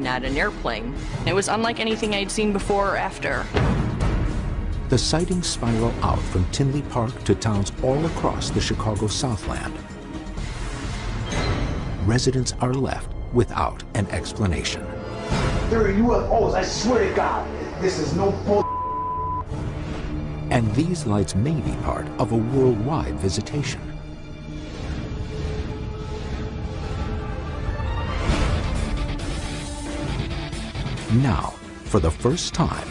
not an airplane. It was unlike anything I'd seen before or after. The sightings spiral out from Tinley Park to towns all across the Chicago Southland. Residents are left without an explanation. There are UFOs, I swear to God. This is no bull. And these lights may be part of a worldwide visitation. Now, for the first time,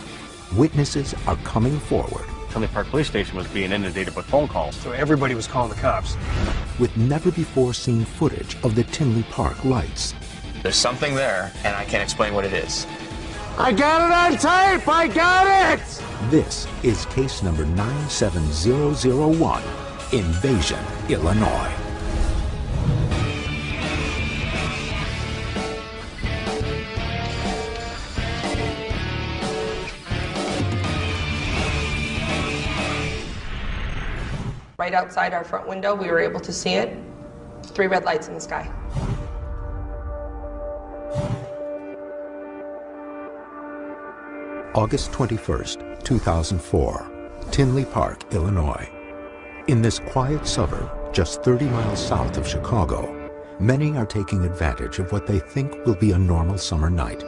witnesses are coming forward. Tinley Park Police Station was being inundated with phone calls. So everybody was calling the cops. With never-before-seen footage of the Tinley Park lights. There's something there, and I can't explain what it is. I got it on tape! I got it! This is case number 97001, Invasion, Illinois. Right outside our front window, we were able to see it. 3 red lights in the sky. August 21st, 2004, Tinley Park, Illinois. In this quiet suburb, just 30 miles south of Chicago, many are taking advantage of what they think will be a normal summer night.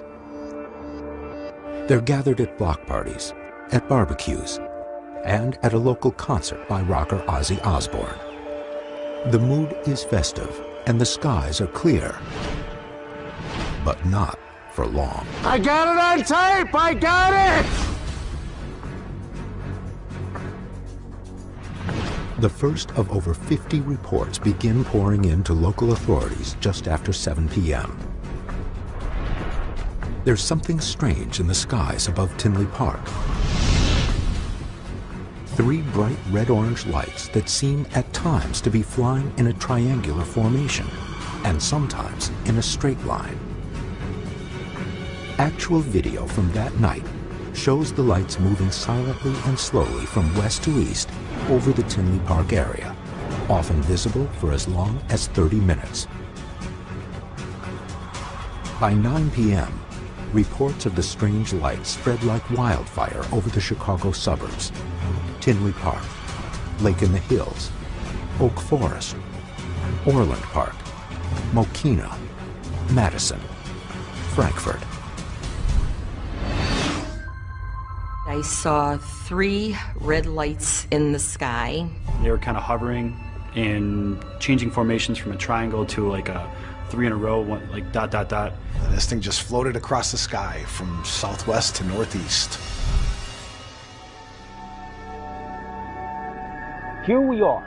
They're gathered at block parties, at barbecues, and at a local concert by rocker Ozzy Osbourne. The mood is festive, and the skies are clear, but not for long. I got it on tape! I got it! The first of over 50 reports begin pouring in to local authorities just after 7 p.m. There's something strange in the skies above Tinley Park. 3 bright red-orange lights that seem at times to be flying in a triangular formation, and sometimes in a straight line. Actual video from that night shows the lights moving silently and slowly from west to east over the Tinley Park area, often visible for as long as 30 minutes. By 9 p.m., reports of the strange lights spread like wildfire over the Chicago suburbs. Tinley Park, Lake in the Hills, Oak Forest, Orland Park, Mokina, Madison, Frankfurt. I saw 3 red lights in the sky. They were kind of hovering and changing formations from a triangle to like a 3 in a row, one, like dot, dot, dot. And this thing just floated across the sky from southwest to northeast. Here we are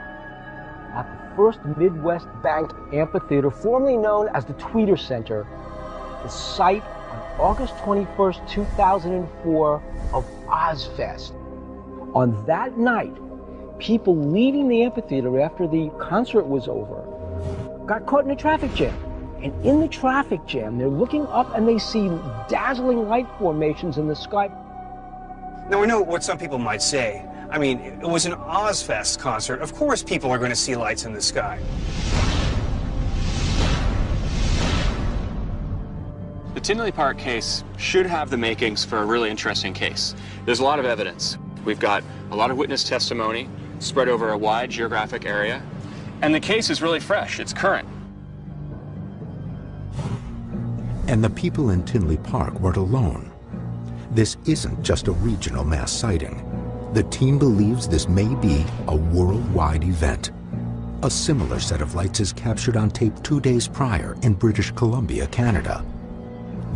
at the First Midwest Bank Amphitheater, formerly known as the Tweeter Center, the site on August 21st, 2004 of Ozfest. On that night, people leaving the amphitheater after the concert was over got caught in a traffic jam. And in the traffic jam, they're looking up and they see dazzling light formations in the sky. Now, we know what some people might say. I mean, it was an Ozfest concert. Of course people are going to see lights in the sky. The Tinley Park case should have the makings for a really interesting case. There's a lot of evidence. We've got a lot of witness testimony spread over a wide geographic area. And the case is really fresh. It's current. And the people in Tinley Park weren't alone. This isn't just a regional mass sighting. The team believes this may be a worldwide event. A similar set of lights is captured on tape 2 days prior in British Columbia, Canada.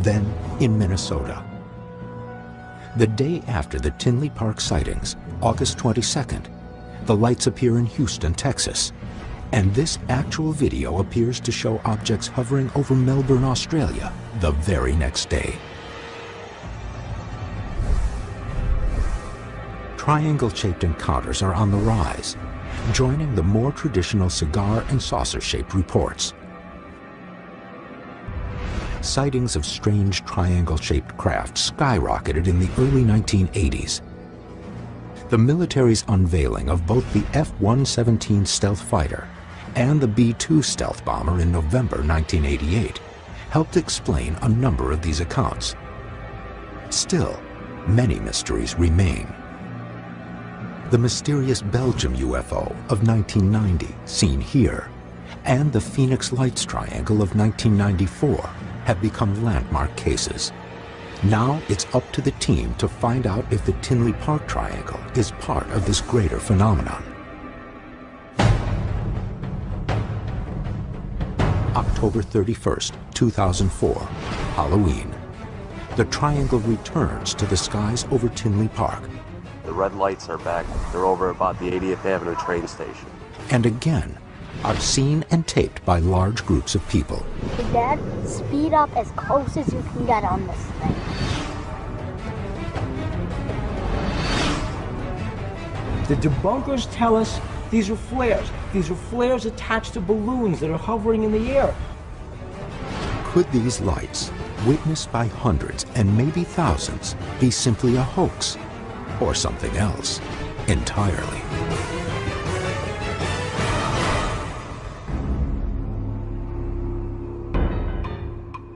Then in Minnesota. The day after the Tinley Park sightings, August 22nd, the lights appear in Houston, Texas. And this actual video appears to show objects hovering over Melbourne, Australia, the very next day. Triangle-shaped encounters are on the rise, joining the more traditional cigar and saucer-shaped reports. Sightings of strange triangle-shaped craft skyrocketed in the early 1980s. The military's unveiling of both the F-117 stealth fighter and the B-2 stealth bomber in November 1988 helped explain a number of these accounts. Still, many mysteries remain. The mysterious Belgium UFO of 1990, seen here, and the Phoenix Lights Triangle of 1994 have become landmark cases. Now it's up to the team to find out if the Tinley Park Triangle is part of this greater phenomenon. October 31st, 2004, Halloween. The triangle returns to the skies over Tinley Park. The red lights are back. They're over about the 80th Avenue train station. And again, are seen and taped by large groups of people. Hey, Dad, speed up as close as you can get on this thing. The debunkers tell us these are flares. These are flares attached to balloons that are hovering in the air. Could these lights, witnessed by hundreds and maybe thousands, be simply a hoax or something else entirely?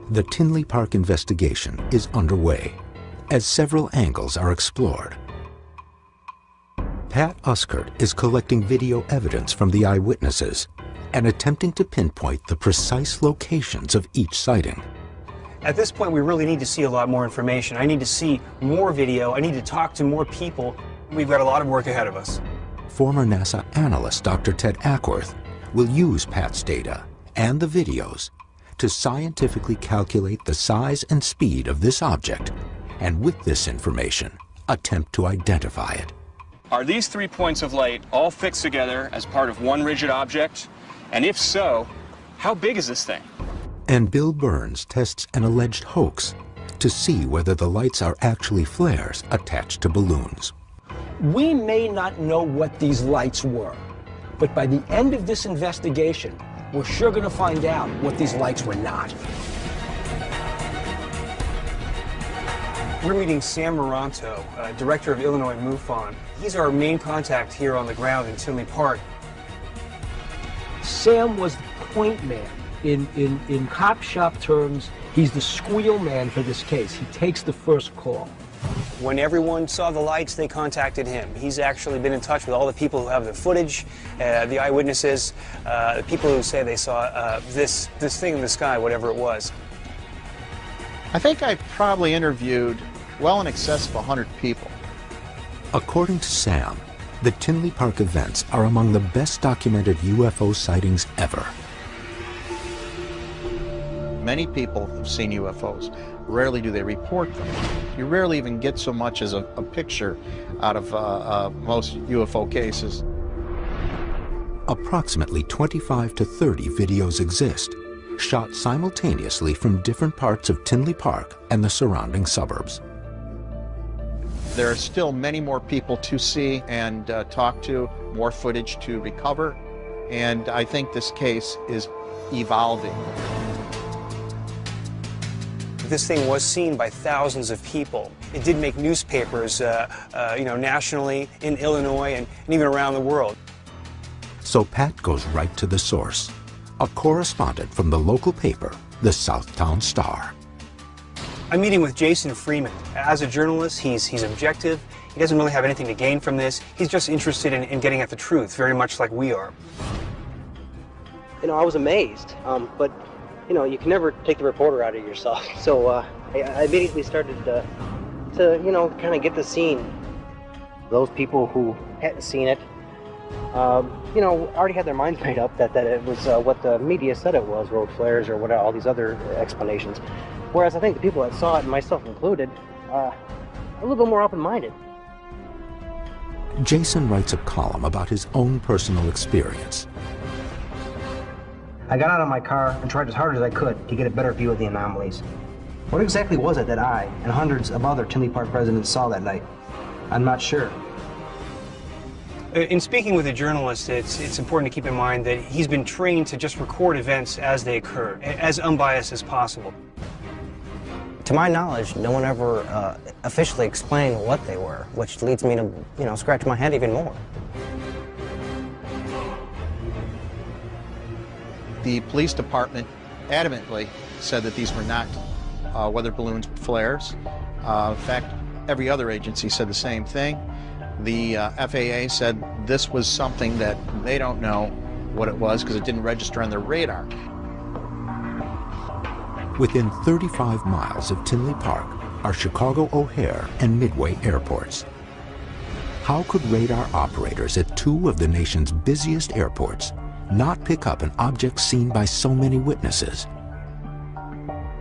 The Tinley Park investigation is underway as several angles are explored. Pat Uskert is collecting video evidence from the eyewitnesses and attempting to pinpoint the precise locations of each sighting. At this point, we really need to see a lot more information. I need to see more video. I need to talk to more people. We've got a lot of work ahead of us. Former NASA analyst Dr. Ted Ackworth will use Pat's data and the videos to scientifically calculate the size and speed of this object, and with this information, attempt to identify it. Are these 3 points of light all fixed together as part of one rigid object? And if so, how big is this thing? And Bill Burns tests an alleged hoax to see whether the lights are actually flares attached to balloons. We may not know what these lights were, but by the end of this investigation, we're sure going to find out what these lights were not. We're meeting Sam Moranto, director of Illinois MUFON. He's our main contact here on the ground in Tinley Park. Sam was the point man. In cop shop terms, he's the squeal man for this case. He takes the first call. When everyone saw the lights, they contacted him. He's actually been in touch with all the people who have the footage, the eyewitnesses, the people who say they saw this thing in the sky, whatever it was. I think I probably interviewed well in excess of 100 people. According to Sam, the Tinley Park events are among the best documented UFO sightings ever. Many people have seen UFOs. Rarely do they report them. You rarely even get so much as a picture out of most UFO cases. Approximately 25 to 30 videos exist, shot simultaneously from different parts of Tinley Park and the surrounding suburbs. There are still many more people to see and talk to, more footage to recover, and I think this case is evolving. This thing was seen by thousands of people. It did make newspapers, nationally, in Illinois, and even around the world. So Pat goes right to the source, a correspondent from the local paper, the Southtown Star. I'm meeting with Jason Freeman. As a journalist, he's objective. He doesn't really have anything to gain from this. He's just interested in getting at the truth, very much like we are. You know, I was amazed, but you know, you can never take the reporter out of yourself. So I immediately started to kind of get the scene. Those people who hadn't seen it, already had their minds made up that it was what the media said it was, road flares or whatever, all these other explanations. Whereas I think the people that saw it, myself included, are a little bit more open-minded. Jason writes a column about his own personal experience. I got out of my car and tried as hard as I could to get a better view of the anomalies. What exactly was it that I and hundreds of other Tinley Park residents saw that night? I'm not sure. In speaking with a journalist, it's important to keep in mind that he's been trained to just record events as they occur, as unbiased as possible. To my knowledge, no one ever officially explained what they were, which leads me to, scratch my head even more. The police department adamantly said that these were not weather balloons with flares. In fact, every other agency said the same thing. The FAA said this was something that they don't know what it was because it didn't register on their radar. Within 35 miles of Tinley Park are Chicago O'Hare and Midway airports. How could radar operators at two of the nation's busiest airports not pick up an object seen by so many witnesses?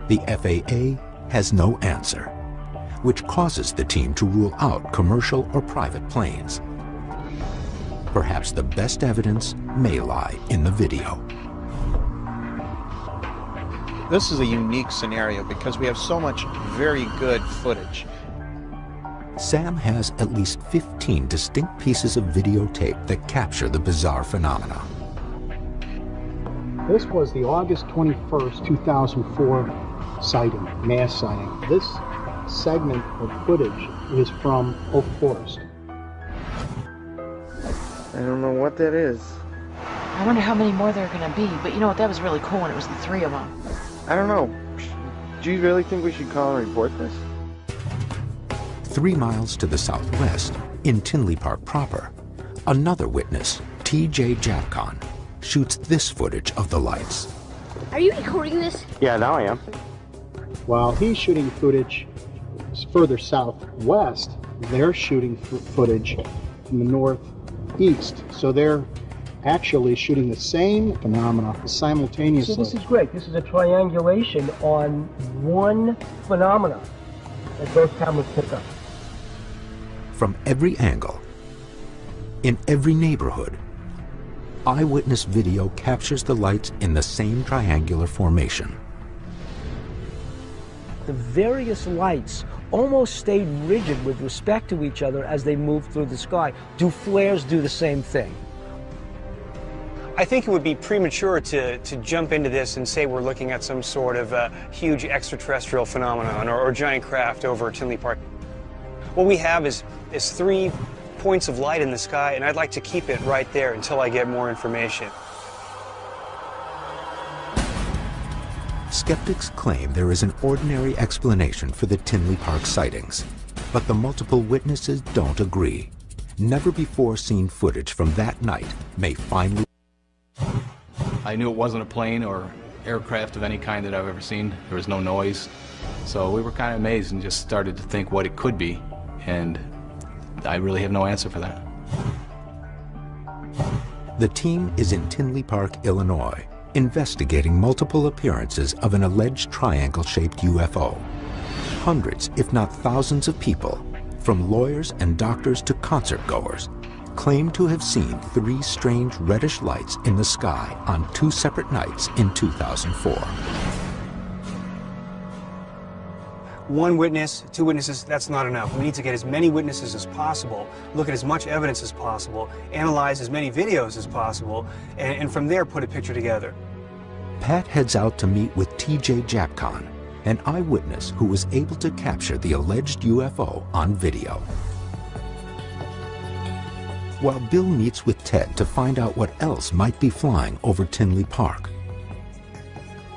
The FAA has no answer, which causes the team to rule out commercial or private planes. Perhaps the best evidence may lie in the video. This is a unique scenario because we have so much very good footage. Sam has at least 15 distinct pieces of videotape that capture the bizarre phenomena. This was the August 21st, 2004 sighting, mass sighting. This segment of footage is from Oak Forest. I don't know what that is. I wonder how many more there are going to be, but you know what, that was really cool when it was the three of them. I don't know. Do you really think we should call and report this? 3 miles to the southwest, in Tinley Park proper, another witness, T.J. Japcon, shoots this footage of the lights. Are you recording this? Yeah, now I am. While he's shooting footage further southwest, they're shooting footage from the northeast. So they're actually shooting the same phenomena simultaneously. So this is great. This is a triangulation on one phenomena that both cameras pick up. From every angle, in every neighborhood, eyewitness video captures the lights in the same triangular formation. The various lights almost stayed rigid with respect to each other as they moved through the sky. Do flares do the same thing? I think it would be premature to jump into this and say we're looking at some sort of huge extraterrestrial phenomenon or giant craft over Tinley Park. What we have is 3 points of light in the sky, and I'd like to keep it right there until I get more information. Skeptics claim there is an ordinary explanation for the Tinley Park sightings, but the multiple witnesses don't agree. Never before seen footage from that night may finally... I knew it wasn't a plane or aircraft of any kind that I've ever seen. There was no noise. So we were kind of amazed and just started to think what it could be. And I really have no answer for that. The team is in Tinley Park, Illinois, investigating multiple appearances of an alleged triangle-shaped UFO. Hundreds, if not thousands of people, from lawyers and doctors to concert-goers, claim to have seen 3 strange reddish lights in the sky on 2 separate nights in 2004. 1 witness, 2 witnesses, that's not enough. We need to get as many witnesses as possible, look at as much evidence as possible, analyze as many videos as possible, and from there put a picture together. Pat heads out to meet with T.J. Japcon, an eyewitness who was able to capture the alleged UFO on video. While Bill meets with Ted to find out what else might be flying over Tinley Park.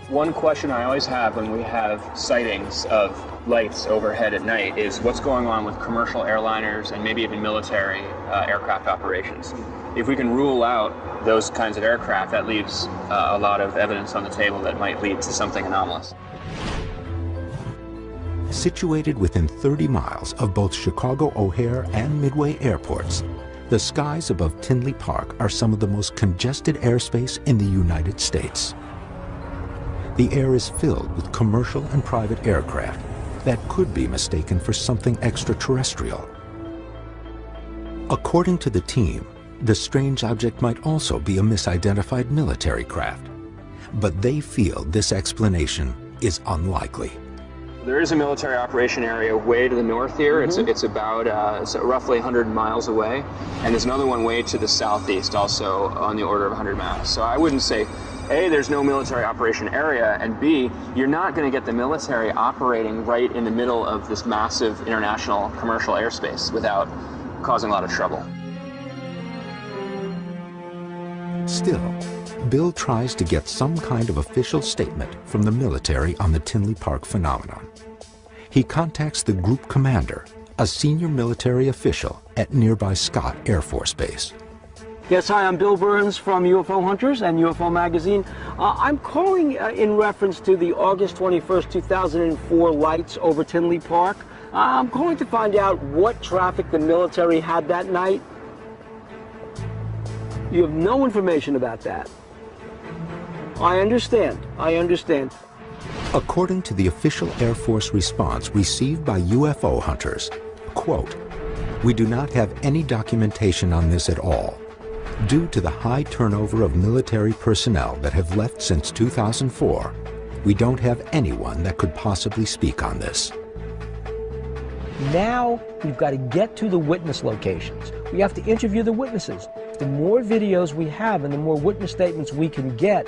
One question I always have when we have sightings of lights overhead at night is what's going on with commercial airliners and maybe even military aircraft operations. If we can rule out those kinds of aircraft, that leaves a lot of evidence on the table that might lead to something anomalous. Situated within 30 miles of both Chicago O'Hare and Midway airports, the skies above Tinley Park are some of the most congested airspace in the United States. The air is filled with commercial and private aircraft that could be mistaken for something extraterrestrial. According to the team, the strange object might also be a misidentified military craft, but they feel this explanation is unlikely. There is a military operation area way to the north here. It's about it's roughly 100 miles away, and there's another one way to the southeast, also on the order of 100 miles. So I wouldn't say, A, there's no military operation area, and B, you're not going to get the military operating right in the middle of this massive international commercial airspace without causing a lot of trouble. Still, Bill tries to get some kind of official statement from the military on the Tinley Park phenomenon. He contacts the group commander, a senior military official at nearby Scott Air Force Base. Yes, hi, I'm Bill Burns from UFO Hunters and UFO Magazine. I'm calling in reference to the August 21st, 2004 lights over Tinley Park. I'm calling to find out what traffic the military had that night. You have no information about that. I understand. According to the official Air Force response received by UFO Hunters, quote, "We do not have any documentation on this at all. Due to the high turnover of military personnel that have left since 2004, we don't have anyone that could possibly speak on this." Now we've got to get to the witness locations. We have to interview the witnesses. The more videos we have and the more witness statements we can get,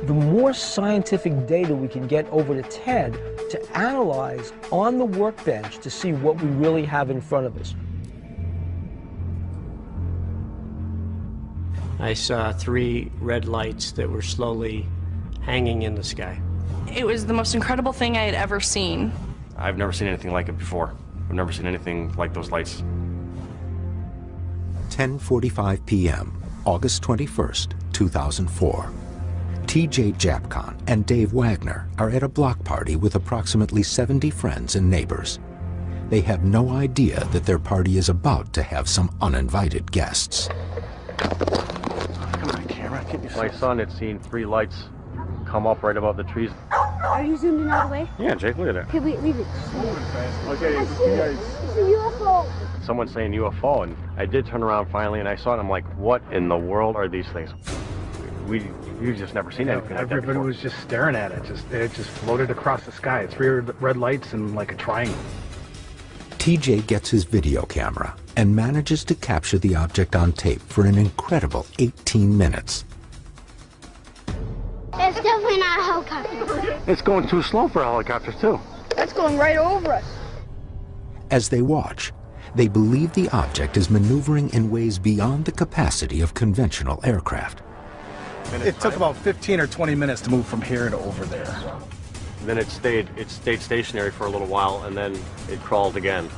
the more scientific data we can get over to Ted to analyze on the workbench to see what we really have in front of us. I saw 3 red lights that were slowly hanging in the sky. It was the most incredible thing I had ever seen. I've never seen anything like it before. I've never seen anything like those lights. 10:45 p.m., August 21st, 2004. TJ Japcon and Dave Wagner are at a block party with approximately 70 friends and neighbors. They have no idea that their party is about to have some uninvited guests. Come on, camera. My son had seen 3 lights come up right above the trees. Are you zoomed in all the way? Yeah, Jake, look at that. Okay, wait, leave it. Okay, I see it. It's a UFO. Someone saying UFO, and I did turn around finally, and I saw it. I'm like, what in the world are these things? We've just never seen anything like that Everybody before. was just staring at it. It just floated across the sky. 3 red lights and like a triangle. TJ gets his video camera and manages to capture the object on tape for an incredible 18 minutes. It's definitely not a helicopter. It's going too slow for helicopters, too. That's going right over us. As they watch, they believe the object is maneuvering in ways beyond the capacity of conventional aircraft. It took about 15 or 20 minutes to move from here to over there. Then it stayed stationary for a little while, and then it crawled again.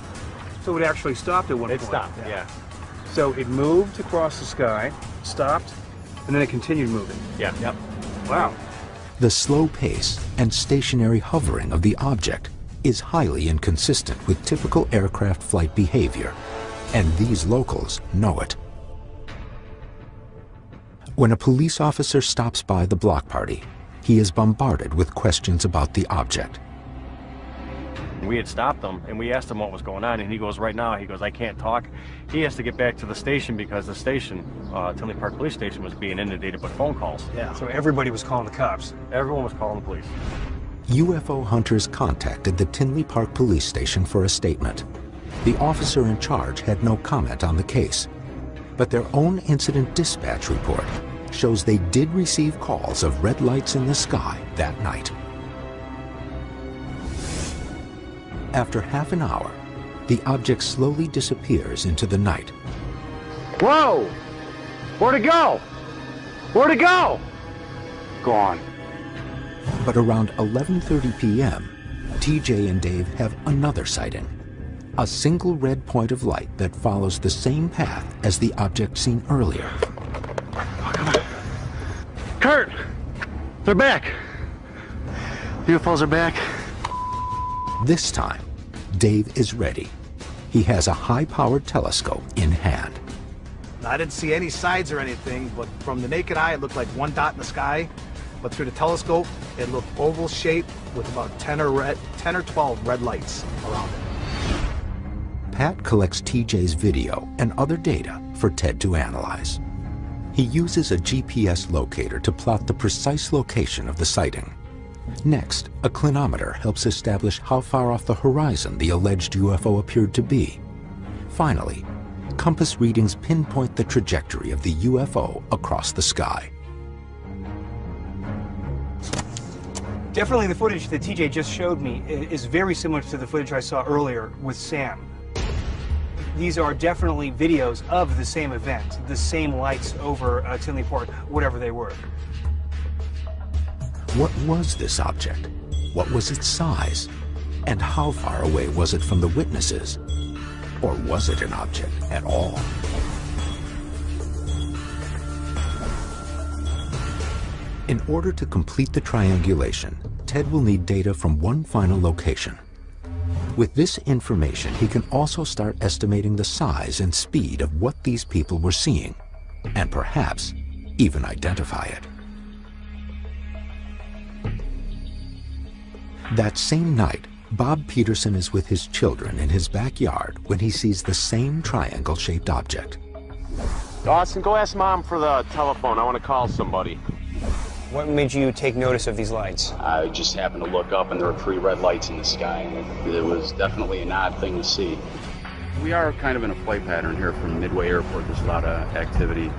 So it actually stopped at one point? It stopped, yeah. So it moved across the sky, stopped, and then it continued moving? Yeah. Yep. Wow. The slow pace and stationary hovering of the object is highly inconsistent with typical aircraft flight behavior, and these locals know it. When a police officer stops by the block party, he is bombarded with questions about the object. We had stopped him, and we asked him what was going on, and he goes, right now, he goes, I can't talk. He has to get back to the station because the station, Tinley Park Police Station, was being inundated with phone calls. Yeah. So everybody was calling the cops? Everyone was calling the police. UFO hunters contacted the Tinley Park Police Station for a statement. The officer in charge had no comment on the case, but their own incident dispatch report shows they did receive calls of red lights in the sky that night. After half an hour, the object slowly disappears into the night. Whoa! Where'd it go? Where'd it go? Gone. But around 11:30 p.m., TJ and Dave have another sighting. A single red point of light that follows the same path as the object seen earlier. Oh, come on. Kurt! They're back! The UFOs are back. This time, Dave is ready. He has a high-powered telescope in hand. I didn't see any sides or anything, but from the naked eye, it looked like one dot in the sky. But through the telescope, it looked oval-shaped with about 10 or 12 red lights around it. Pat collects TJ's video and other data for Ted to analyze. He uses a GPS locator to plot the precise location of the sighting. Next, a clinometer helps establish how far off the horizon the alleged UFO appeared to be. Finally, compass readings pinpoint the trajectory of the UFO across the sky. Definitely the footage that TJ just showed me is very similar to the footage I saw earlier with Sam. These are definitely videos of the same event, the same lights over Tinley Park, whatever they were. What was this object? What was its size? And how far away was it from the witnesses? Or was it an object at all? In order to complete the triangulation, Ted will need data from one final location. With this information, he can also start estimating the size and speed of what these people were seeing, and perhaps even identify it. That same night, Bob Peterson is with his children in his backyard when he sees the same triangle-shaped object. Dawson, go ask Mom for the telephone. I want to call somebody. What made you take notice of these lights? I just happened to look up and there were 3 red lights in the sky. It was definitely an odd thing to see. We are kind of in a play pattern here from Midway Airport. There's a lot of activity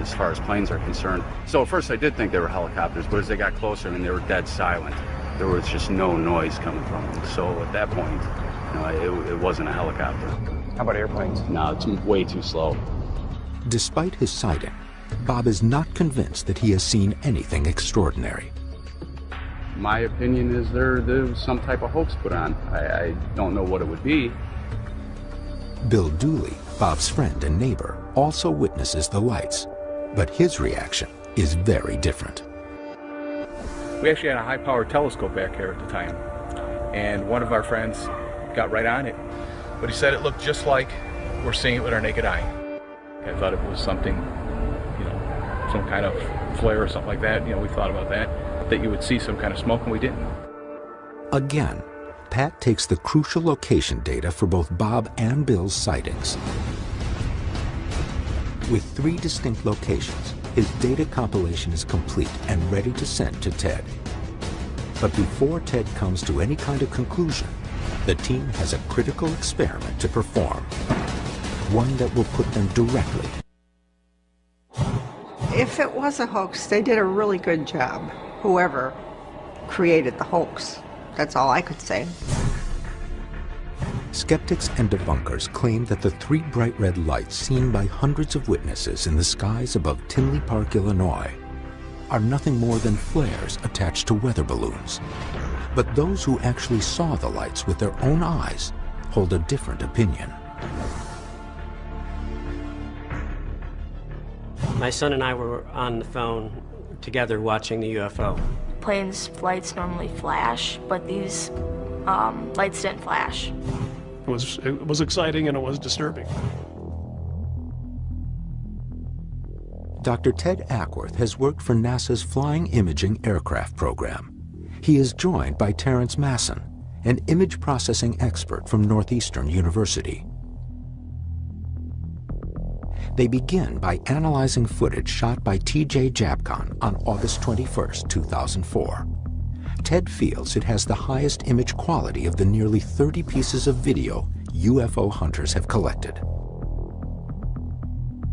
as far as planes are concerned. So at first I did think they were helicopters, but as they got closer, I mean, they were dead silent. There was just no noise coming from them. So at that point, it wasn't a helicopter. How about airplanes? No, it's way too slow. Despite his sighting, Bob is not convinced that he has seen anything extraordinary. My opinion is there was some type of hoax put on. I don't know what it would be. Bill Dooley, Bob's friend and neighbor, also witnesses the lights, but his reaction is very different. We actually had a high-powered telescope back here at the time, and one of our friends got right on it, but he said it looked just like we're seeing it with our naked eye. I thought it was something, some kind of flare or something like that. We thought about that you would see some kind of smoke, and we didn't. Again, Pat takes the crucial location data for both Bob and Bill's sightings. With 3 distinct locations, his data compilation is complete and ready to send to Ted. But before Ted comes to any kind of conclusion, the team has a critical experiment to perform. One that will put them directly. If it was a hoax, they did a really good job. Whoever created the hoax. That's all I could say. Skeptics and debunkers claim that the 3 bright red lights seen by hundreds of witnesses in the skies above Tinley Park, Illinois, are nothing more than flares attached to weather balloons. But those who actually saw the lights with their own eyes hold a different opinion. My son and I were on the phone together watching the UFO. Planes' lights normally flash, but these lights didn't flash. It was exciting and it was disturbing. Dr. Ted Ackworth has worked for NASA's Flying Imaging Aircraft program. He is joined by Terrence Masson, an image processing expert from Northeastern University. They begin by analyzing footage shot by T.J. Japcon on August 21, 2004. Ted feels it has the highest image quality of the nearly 30 pieces of video UFO hunters have collected.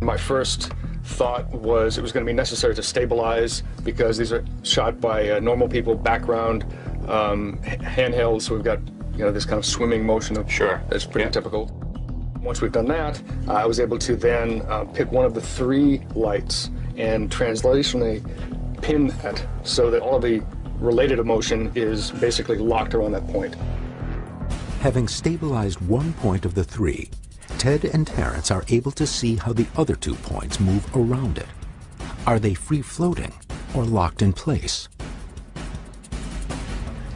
My first thought was it was going to be necessary to stabilize because these are shot by normal people, background, handheld, so we've got this kind of swimming motion of that's pretty typical. Once we've done that, I was able to then pick one of the 3 lights and translationally pin that so that all of the related emotion is basically locked around that point. Having stabilized one point of the 3, Ted and Terrence are able to see how the other 2 points move around it. Are they free-floating or locked in place?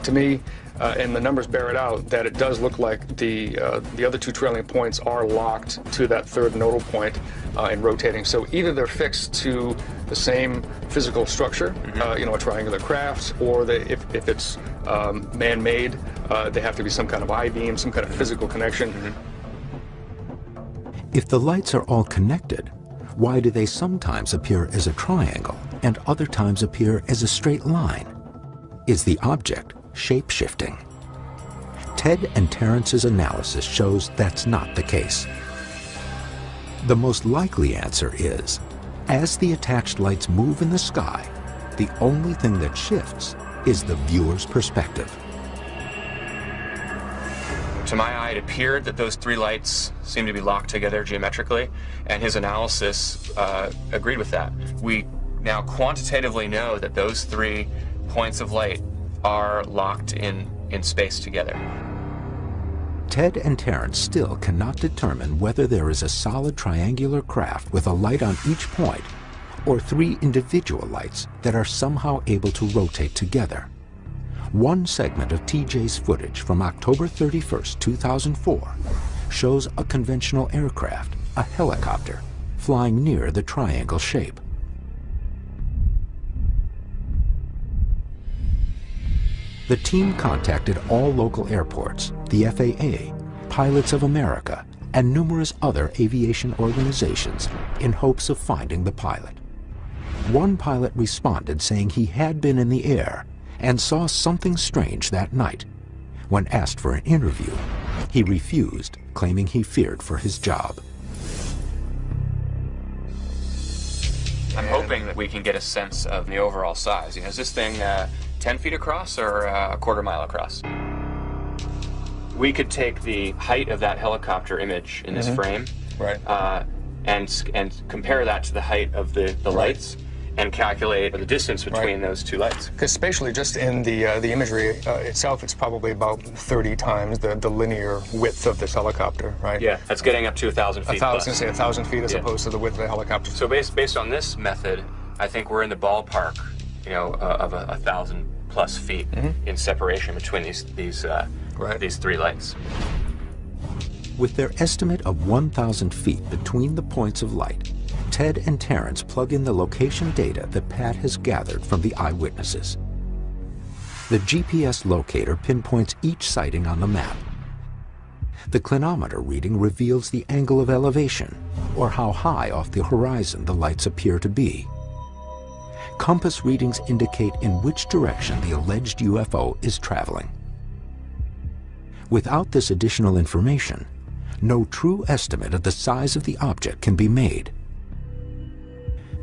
To me, and the numbers bear it out, that it does look like the other 2 trailing points are locked to that 3rd nodal point and rotating. So either they're fixed to the same physical structure, a triangular craft, or if it's man-made, they have to be some kind of I-beam, some kind of physical connection. If the lights are all connected, why do they sometimes appear as a triangle and other times appear as a straight line? Is the object shape-shifting? Ted and Terrence's analysis shows that's not the case. The most likely answer is, as the attached lights move in the sky, the only thing that shifts is the viewer's perspective. To my eye, it appeared that those 3 lights seemed to be locked together geometrically, and his analysis agreed with that. We now quantitatively know that those 3 points of light are locked in space together. Ted and Terrence still cannot determine whether there is a solid triangular craft with a light on each point or 3 individual lights that are somehow able to rotate together. One segment of TJ's footage from October 31st, 2004 shows a conventional aircraft, a helicopter, flying near the triangle shape. The team contacted all local airports, the FAA, Pilots of America, and numerous other aviation organizations in hopes of finding the pilot. One pilot responded saying he had been in the air and saw something strange that night. When asked for an interview, he refused, claiming he feared for his job. I'm hoping that we can get a sense of the overall size. You know, is this thing 10 feet across or a quarter mile across? We could take the height of that helicopter image in this frame, right, and compare that to the height of the lights, and calculate the distance between those two lights. Because spatially, just in the imagery itself, it's probably about 30 times the linear width of this helicopter, right? Yeah, that's getting up to 1,000 feet. I was going to say 1,000 feet as opposed to the width of the helicopter. So based on this method, I think we're in the ballpark, you know, of 1,000+ feet in separation between these 3 lights. With their estimate of 1,000 feet between the points of light, Ted and Terrence plug in the location data that Pat has gathered from the eyewitnesses. The GPS locator pinpoints each sighting on the map. The clinometer reading reveals the angle of elevation, or how high off the horizon the lights appear to be. Compass readings indicate in which direction the alleged UFO is traveling. Without this additional information, no true estimate of the size of the object can be made.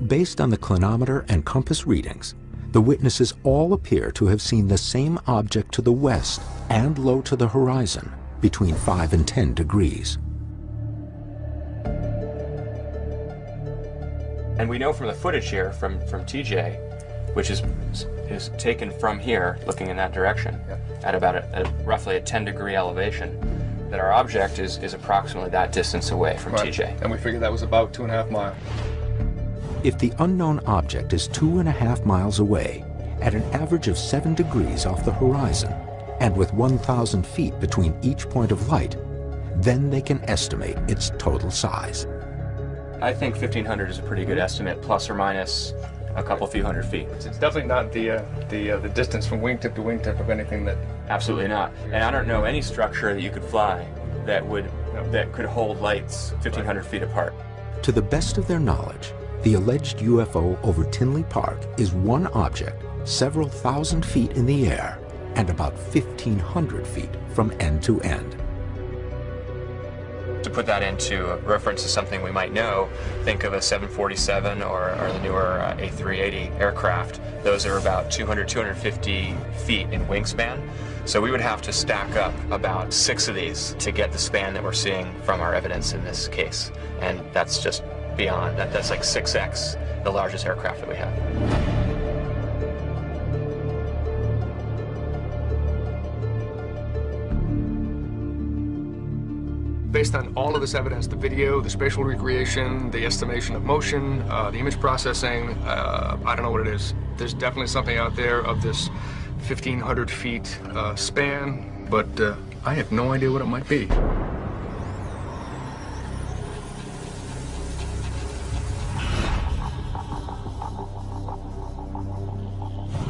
Based on the clinometer and compass readings, the witnesses all appear to have seen the same object to the west and low to the horizon, between 5 and 10 degrees. And we know from the footage here from TJ, which is taken from here, looking in that direction, at about roughly a 10-degree elevation, that our object is approximately that distance away from TJ. And we figured that was about 2.5 miles. If the unknown object is 2.5 miles away, at an average of 7 degrees off the horizon, and with 1,000 feet between each point of light, then they can estimate its total size. I think 1,500 is a pretty good estimate, plus or minus a few hundred feet. It's definitely not the distance from wingtip to wingtip of anything that... Absolutely not. And I don't know any structure that you could fly that could hold lights 1,500 feet apart. To the best of their knowledge, the alleged UFO over Tinley Park is one object several thousand feet in the air and about 1,500 feet from end to end. To put that into reference to something we might know, think of a 747 or the newer A380 aircraft. Those are about 250 feet in wingspan. So we would have to stack up about 6 of these to get the span that we're seeing from our evidence in this case. And that's just beyond, that's like 6x the largest aircraft that we have. Based on all of this evidence, the video, the spatial recreation, the estimation of motion, the image processing, I don't know what it is. There's definitely something out there of this 1,500 feet span, but I have no idea what it might be.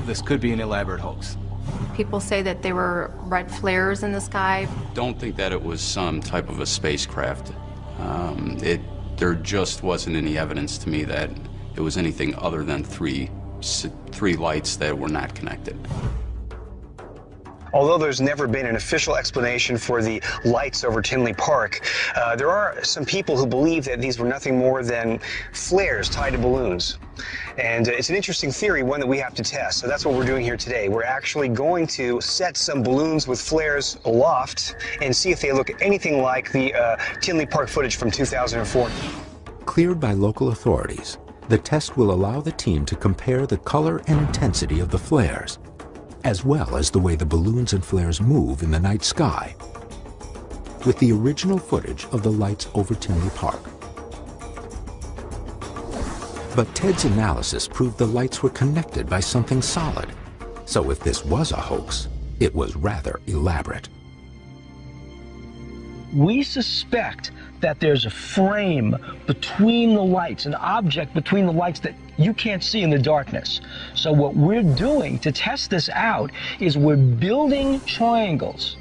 This could be an elaborate hoax. People say that there were red flares in the sky. Don't think that it was some type of a spacecraft. There just wasn't any evidence to me that it was anything other than three lights that were not connected. Although there's never been an official explanation for the lights over Tinley Park, there are some people who believe that these were nothing more than flares tied to balloons. And it's an interesting theory, one that we have to test. So that's what we're doing here today. We're actually going to set some balloons with flares aloft and see if they look anything like the Tinley Park footage from 2004. Cleared by local authorities, the test will allow the team to compare the color and intensity of the flares as well as the way the balloons and flares move in the night sky, with the original footage of the lights over Tinley Park. But Ted's analysis proved the lights were connected by something solid. So if this was a hoax, it was rather elaborate. We suspect that there's a frame between the lights, an object between the lights that you can't see in the darkness. So what we're doing to test this out is we're building triangles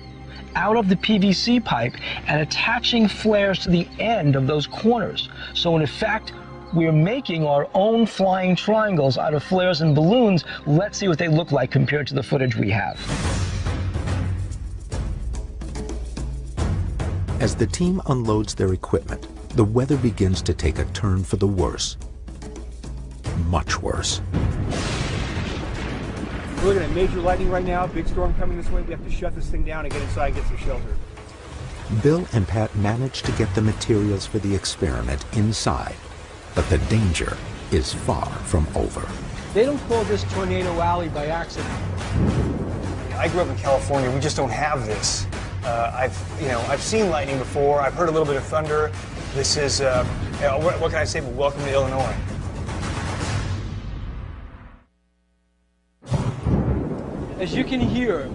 out of the PVC pipe and attaching flares to the end of those corners. So in effect, we're making our own flying triangles out of flares and balloons. Let's see what they look like compared to the footage we have. As the team unloads their equipment, the weather begins to take a turn for the worse. Much worse. We're looking at major lightning right now, big storm coming this way. We have to shut this thing down and get inside and get some shelter. Bill and Pat manage to get the materials for the experiment inside, but the danger is far from over. They don't call this Tornado Alley by accident. I grew up in California. We just don't have this. I've seen lightning before. I've heard a little bit of thunder. This is, what can I say but welcome to Illinois. As you can hear,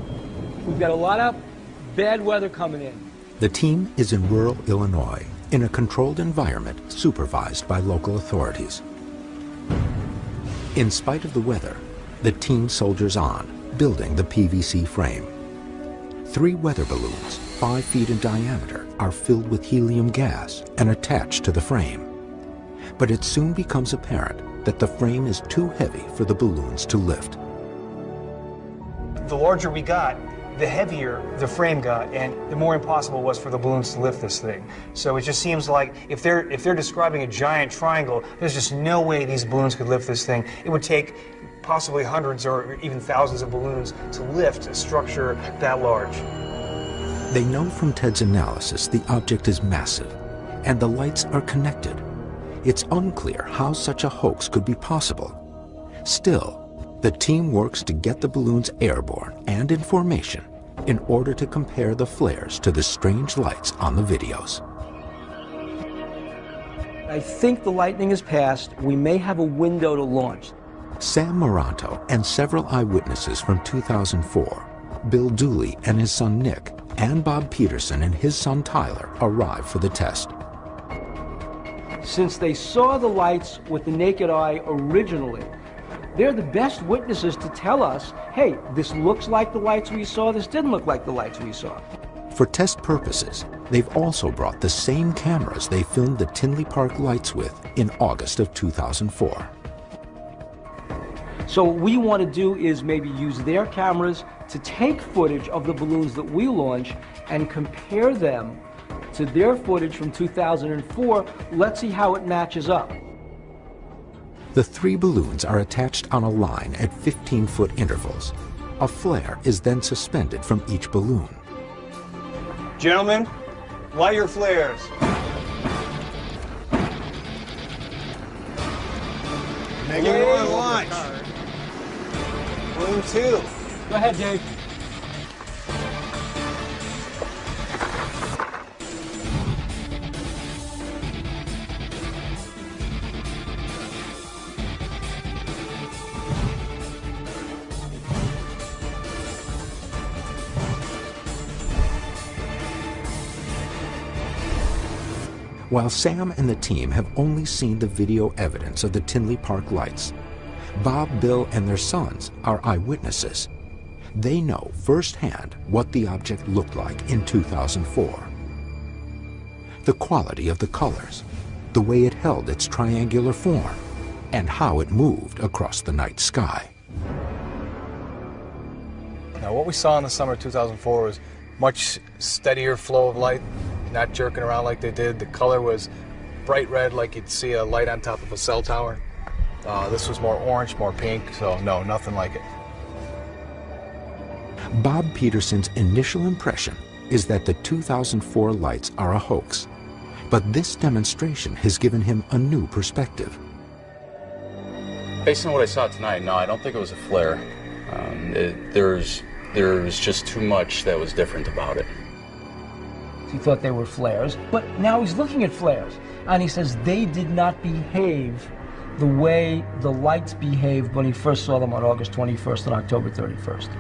we've got a lot of bad weather coming in. The team is in rural Illinois, in a controlled environment supervised by local authorities. In spite of the weather, the team soldiers on, building the PVC frame. 3 weather balloons, 5 feet in diameter, are filled with helium gas and attached to the frame. But it soon becomes apparent that the frame is too heavy for the balloons to lift. The larger we got, the heavier the frame got, and the more impossible it was for the balloons to lift this thing. So it just seems like if they're describing a giant triangle, there's just no way these balloons could lift this thing. It would take possibly hundreds or even thousands of balloons to lift a structure that large. They know from Ted's analysis the object is massive, and the lights are connected. It's unclear how such a hoax could be possible. Still, the team works to get the balloons airborne and in formation in order to compare the flares to the strange lights on the videos. I think the lightning has passed. We may have a window to launch. Sam Moranto and several eyewitnesses from 2004, Bill Dooley and his son Nick, and Bob Peterson and his son Tyler arrive for the test. Since they saw the lights with the naked eye originally, they're the best witnesses to tell us, hey, this looks like the lights we saw, this didn't look like the lights we saw. For test purposes, they've also brought the same cameras they filmed the Tinley Park lights with in August of 2004. So what we want to do is maybe use their cameras to take footage of the balloons that we launch and compare them to their footage from 2004. Let's see how it matches up. The 3 balloons are attached on a line at 15-foot intervals. A flare is then suspended from each balloon. Gentlemen, light your flares. Balloon 1 launch. Balloon 2. Go ahead, Dave. While Sam and the team have only seen the video evidence of the Tinley Park lights, Bob, Bill, and their sons are eyewitnesses. They know firsthand what the object looked like in 2004. The quality of the colors, the way it held its triangular form, and how it moved across the night sky. Now, what we saw in the summer of 2004 was much steadier flow of light, not jerking around like they did. The color was bright red, like you'd see a light on top of a cell tower. This was more orange, more pink, so no, nothing like it. Bob Peterson's initial impression is that the 2004 lights are a hoax, but this demonstration has given him a new perspective. Based on what I saw tonight, no, I don't think it was a flare. There was just too much that was different about it. He thought they were flares, but now he's looking at flares, and he says they did not behave the way the lights behaved when he first saw them on August 21st and October 31st.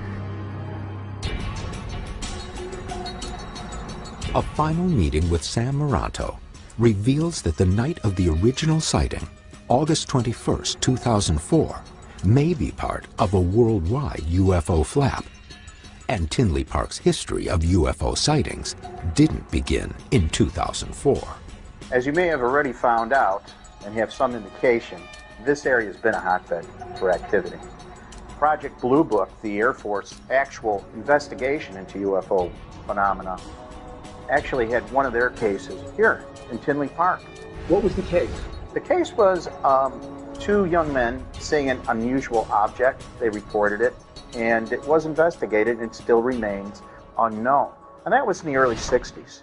A final meeting with Sam Maranto reveals that the night of the original sighting, August 21st, 2004, may be part of a worldwide UFO flap. And Tinley Park's history of UFO sightings didn't begin in 2004. As you may have already found out, and have some indication, this area has been a hotbed for activity. Project Blue Book, the Air Force actual investigation into UFO phenomena, actually had one of their cases here in Tinley Park. What was the case? The case was two young men seeing an unusual object. They reported it, and it was investigated and still remains unknown. And that was in the early 60s.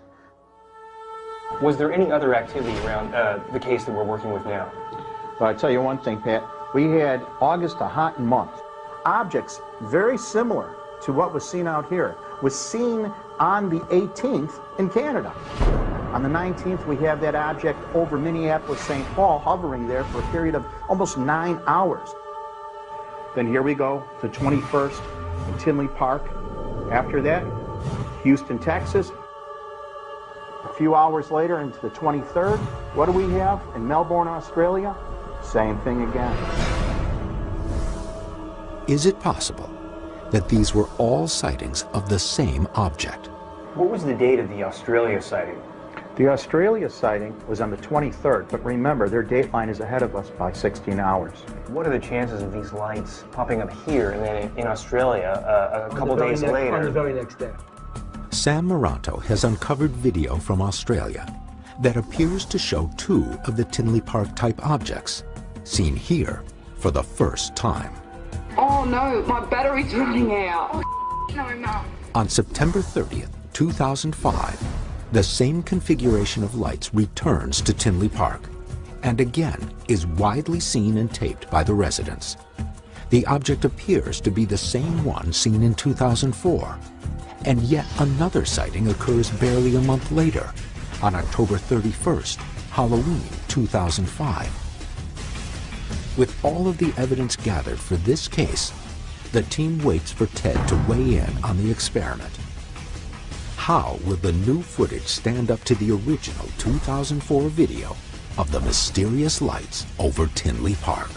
Was there any other activity around the case that we're working with now? Well, I'll tell you one thing, Pat. We had August a hot month. Objects very similar to what was seen out here was seen on the 18th in Canada. On the 19th, we have that object over Minneapolis, St. Paul, hovering there for a period of almost 9 hours. Then here we go, the 21st in Tinley Park. After that, Houston, Texas. A few hours later into the 23rd, what do we have in Melbourne, Australia? Same thing again. Is it possible that these were all sightings of the same object? What was the date of the Australia sighting? The Australia sighting was on the 23rd, but remember, their dateline is ahead of us by 16 hours. What are the chances of these lights popping up here and then in Australia a couple days later? On the very next day. Sam Maranto has uncovered video from Australia that appears to show two of the Tinley Park type objects, seen here for the first time. Oh no, my battery's running out. Oh, no, Mum. On September 30th, 2005, the same configuration of lights returns to Tinley Park and again is widely seen and taped by the residents. The object appears to be the same one seen in 2004, and yet another sighting occurs barely a month later, on October 31st, Halloween 2005. With all of the evidence gathered for this case, the team waits for Ted to weigh in on the experiment. How will the new footage stand up to the original 2004 video of the mysterious lights over Tinley Park?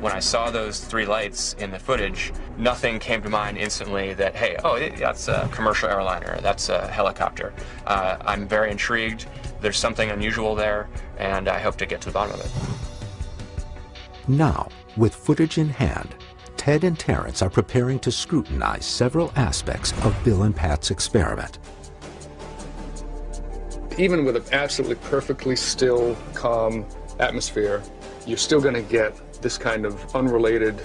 When I saw those three lights in the footage, nothing came to mind instantly that, hey, oh, that's a commercial airliner, that's a helicopter. I'm very intrigued. There's something unusual there, and I hope to get to the bottom of it. Now, with footage in hand, Ted and Terrence are preparing to scrutinize several aspects of Bill and Pat's experiment. Even with an absolutely perfectly still, calm atmosphere, you're still going to get this kind of unrelated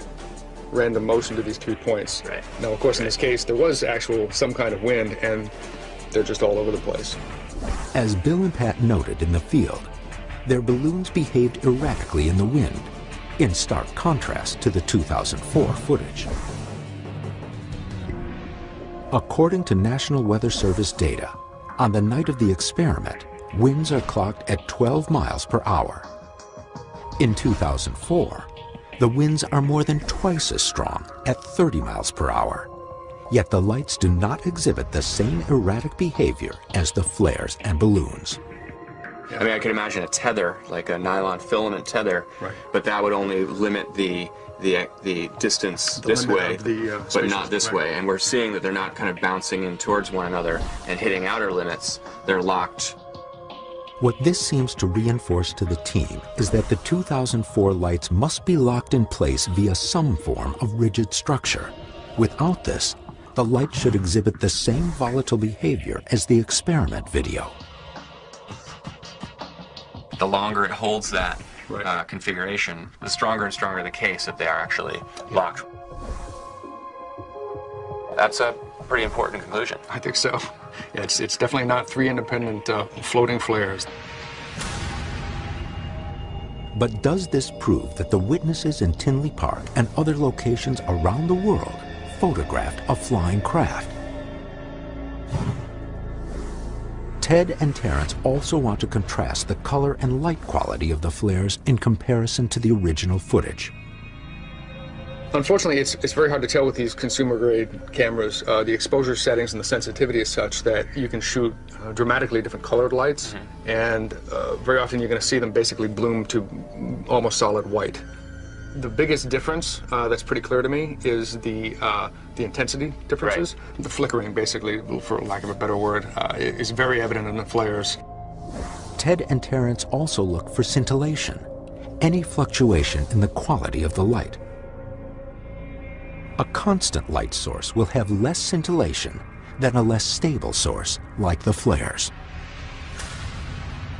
random motion to these 3 points. Right. Now, of course, in this case, there was some kind of wind, and they're just all over the place. As Bill and Pat noted in the field, their balloons behaved erratically in the wind, in stark contrast to the 2004 footage. According to National Weather Service data, on the night of the experiment, winds are clocked at 12 miles per hour. In 2004, the winds are more than twice as strong at 30 miles per hour. Yet the lights do not exhibit the same erratic behavior as the flares and balloons. I mean, I can imagine a tether, like a nylon filament tether, right, but that would only limit the distance this way, but not this way. And we're seeing that they're not kind of bouncing in towards one another and hitting outer limits. They're locked. What this seems to reinforce to the team is that the 2004 lights must be locked in place via some form of rigid structure. Without this, the light should exhibit the same volatile behavior as the experiment video. The longer it holds that configuration, the stronger and stronger the case if they are actually locked. That's a pretty important conclusion. I think so. Yeah, it's definitely not three independent floating flares. But does this prove that the witnesses in Tinley Park and other locations around the world photographed a flying craft? Ted and Terrence also want to contrast the color and light quality of the flares in comparison to the original footage. Unfortunately, it's very hard to tell with these consumer-grade cameras. The exposure settings and the sensitivity is such that you can shoot dramatically different colored lights, and very often you're going to see them basically bloom to almost solid white. The biggest difference that's pretty clear to me is the intensity differences. Right. The flickering, basically, for lack of a better word, is very evident in the flares. Ted and Terrence also look for scintillation, any fluctuation in the quality of the light. A constant light source will have less scintillation than a less stable source, like the flares.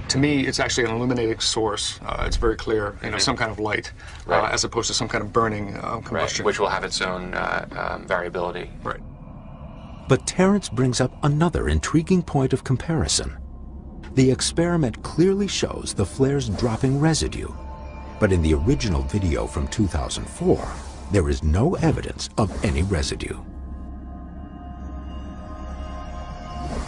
To me, it's actually an illuminating source. It's very clear, some kind of light, as opposed to some kind of burning combustion. Right, which will have its own variability. Right. But Terrence brings up another intriguing point of comparison. The experiment clearly shows the flares dropping residue, but in the original video from 2004, there is no evidence of any residue.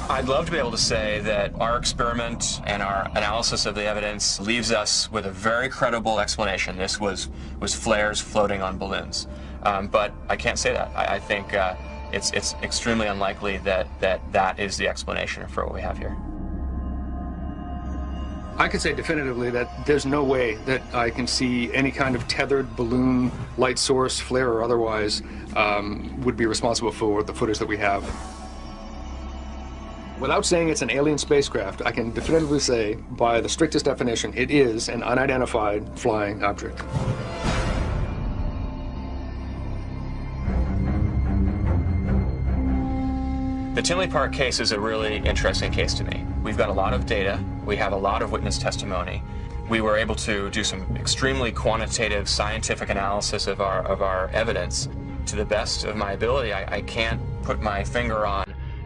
I'd love to be able to say that our experiment and our analysis of the evidence leaves us with a very credible explanation. This was flares floating on balloons. But I can't say that. I think it's extremely unlikely that is the explanation for what we have here. I can say definitively that there's no way that I can see any kind of tethered balloon light source, flare or otherwise, would be responsible for the footage that we have. Without saying it's an alien spacecraft, I can definitively say, by the strictest definition, it is an unidentified flying object. The Tinley Park case is a really interesting case to me. We've got a lot of data. We have a lot of witness testimony. We were able to do some extremely quantitative scientific analysis of our evidence. To the best of my ability, I can't put my finger on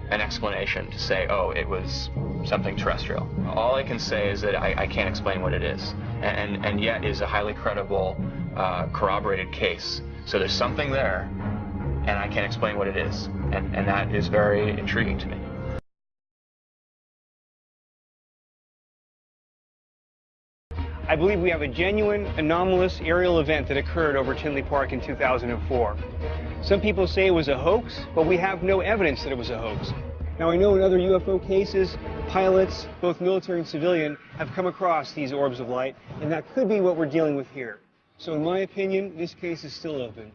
an explanation to say, oh, it was something terrestrial. All I can say is that I can't explain what it is, and yet is a highly credible, corroborated case. So there's something there, and I can't explain what it is, and that is very intriguing to me. I believe we have a genuine, anomalous aerial event that occurred over Tinley Park in 2004. Some people say it was a hoax, but we have no evidence that it was a hoax. Now, I know in other UFO cases, pilots, both military and civilian, have come across these orbs of light, and that could be what we're dealing with here. So in my opinion, this case is still open.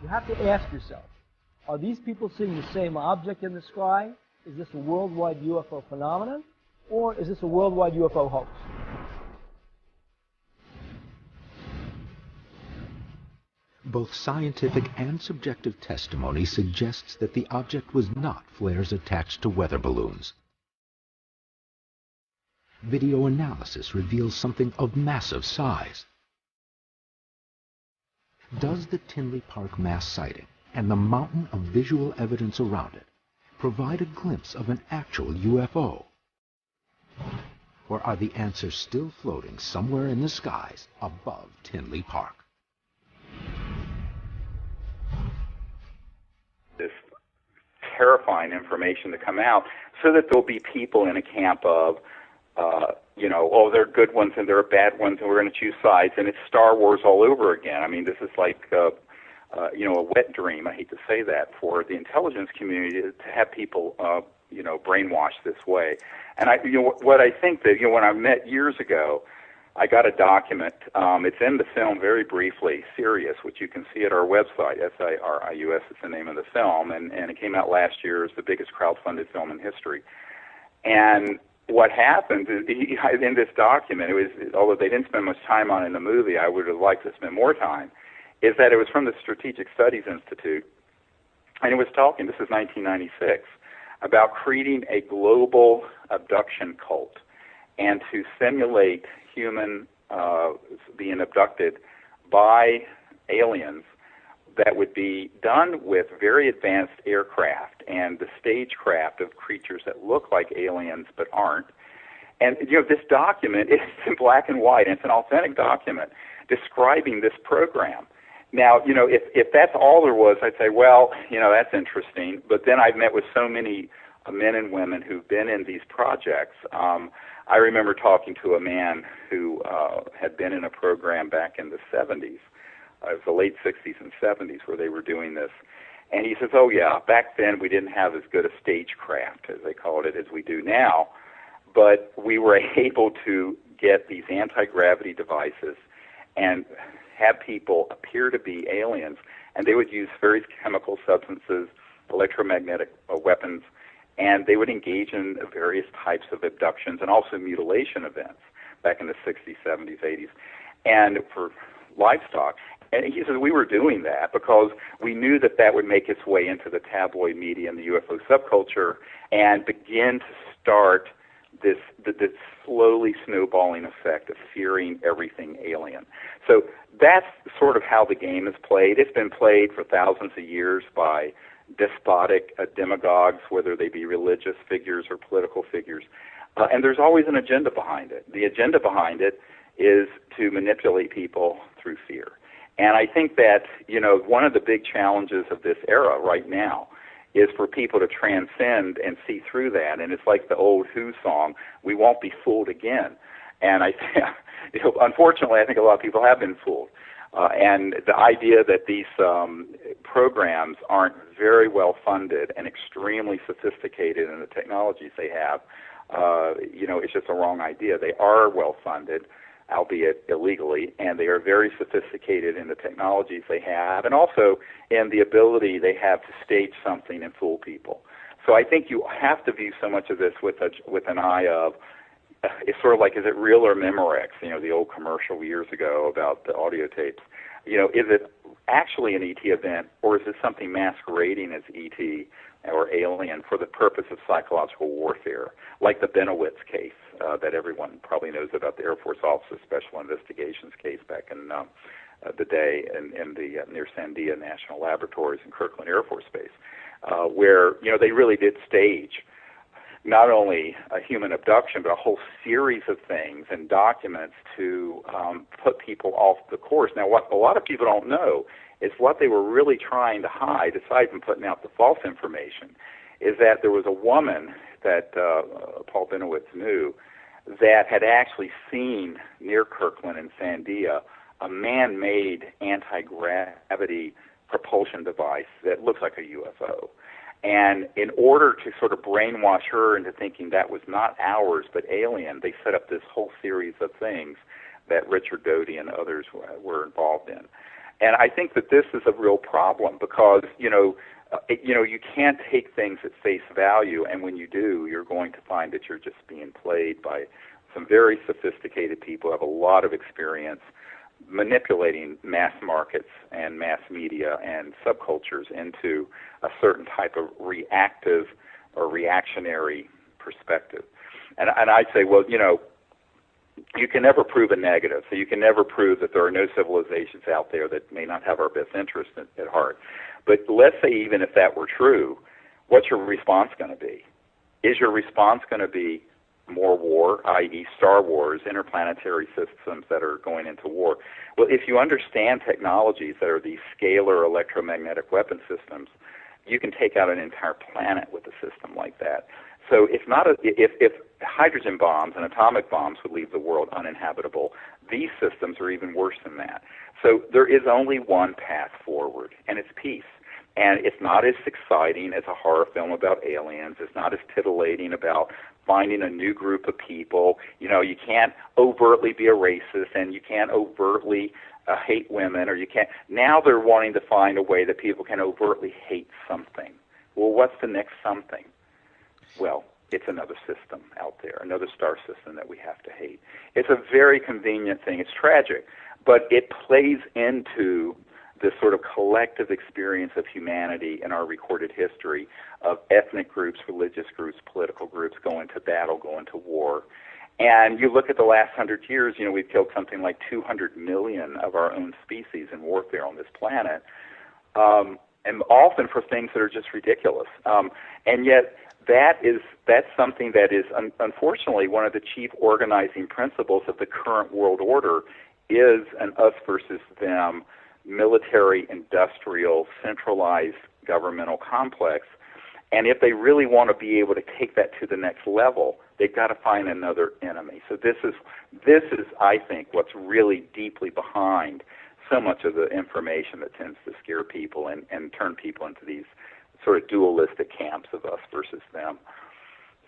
You have to ask yourself, are these people seeing the same object in the sky? Is this a worldwide UFO phenomenon? Or is this a worldwide UFO hoax? Both scientific and subjective testimony suggests that the object was not flares attached to weather balloons. Video analysis reveals something of massive size. Does the Tinley Park mass sighting and the mountain of visual evidence around it provide a glimpse of an actual UFO? Or are the answers still floating somewhere in the skies above Tinley Park? This terrifying information to come out so that there'll be people in a camp of, oh, there are good ones and there are bad ones and we're going to choose sides, and it's Star Wars all over again. I mean, this is like, a wet dream, I hate to say that, for the intelligence community to have people, brainwashed this way. And what I think that, when I met years ago, I got a document. It's in the film very briefly, Sirius, which you can see at our website, SIRIUS is the name of the film, and it came out last year as the biggest crowdfunded film in history. And what happened is, in this document, although they didn't spend much time on it in the movie, I would have liked to spend more time, is that it was from the Strategic Studies Institute, and it was talking, this is 1996, about creating a global abduction cult and to simulate human being abducted by aliens that would be done with very advanced aircraft and the stagecraft of creatures that look like aliens but aren't, And, this document is in black and white, and it's an authentic document describing this program. Now, if that's all there was, I'd say, well, that's interesting. But then I've met with so many men and women who've been in these projects. I remember talking to a man who had been in a program back in the 70s. It was the late 60s and 70s where they were doing this. And he says, oh, yeah, back then we didn't have as good a stagecraft, as they called it, as we do now. But we were able to get these anti-gravity devices and have people appear to be aliens. And they would use various chemical substances, electromagnetic weapons, and they would engage in various types of abductions and also mutilation events back in the 60s, 70s, 80s, and for livestock. And he said we were doing that because we knew that that would make its way into the tabloid media and the UFO subculture and begin to start this slowly snowballing effect of fearing everything alien. So that's sort of how the game is played. It's been played for thousands of years by despotic demagogues, whether they be religious figures or political figures. And there's always an agenda behind it. The agenda behind it is to manipulate people through fear. And I think that, one of the big challenges of this era right now is for people to transcend and see through that. And it's like the old Who song, we won't be fooled again. And unfortunately, I think a lot of people have been fooled. And the idea that these programs aren't very well funded and extremely sophisticated in the technologies they have, it's just a wrong idea. They are well funded, albeit illegally, and they are very sophisticated in the technologies they have and also in the ability they have to stage something and fool people. So I think you have to view so much of this with an eye of, it's sort of like, is it real or Memorex? The old commercial years ago about the audio tapes. Is it actually an ET event, or is it something masquerading as ET or alien for the purpose of psychological warfare, like the Benowitz case that everyone probably knows about, the Air Force Office of Special Investigations case back in the day in the near Sandia National Laboratories in Kirkland Air Force Base, where they really did stage not only a human abduction, but a whole series of things and documents to put people off the course. Now, what a lot of people don't know is what they were really trying to hide, aside from putting out the false information, is that there was a woman that Paul Benowitz knew that had actually seen near Kirkland and Sandia a man-made anti-gravity propulsion device that looks like a UFO. And in order to sort of brainwash her into thinking that was not ours but alien, they set up this whole series of things that Richard Doty and others were involved in. And I think that this is a real problem because, you can't take things at face value, and when you do, you're going to find that you're just being played by some very sophisticated people who have a lot of experience manipulating mass markets and mass media and subcultures into a certain type of reactive or reactionary perspective. And I'd say, well, you can never prove a negative, so you can never prove that there are no civilizations out there that may not have our best interest at heart. But let's say even if that were true, what's your response going to be? Is your response going to be more war, i.e. Star Wars, interplanetary systems that are going into war? Well, if you understand technologies that are these scalar electromagnetic weapon systems, you can take out an entire planet with a system like that. So if hydrogen bombs and atomic bombs would leave the world uninhabitable, these systems are even worse than that. So there is only one path forward, and it's peace. And it's not as exciting as a horror film about aliens. It's not as titillating about finding a new group of people. You can't overtly be a racist, and you can't overtly hate women, or you can't. Now they're wanting to find a way that people can overtly hate something. Well, what's the next something? Well, it's another system out there, another star system that we have to hate. It's a very convenient thing. It's tragic, but it plays into this sort of collective experience of humanity in our recorded history of ethnic groups, religious groups, political groups going to battle, going to war. And you look at the last 100 years, we've killed something like 200 million of our own species in warfare on this planet, and often for things that are just ridiculous. And yet that's something that is unfortunately one of the chief organizing principles of the current world order is an us versus them military industrial centralized governmental complex. And if they really want to be able to take that to the next level, they've got to find another enemy. So this is I think what's really deeply behind so much of the information that tends to scare people and turn people into these sort of dualistic camps of us versus them.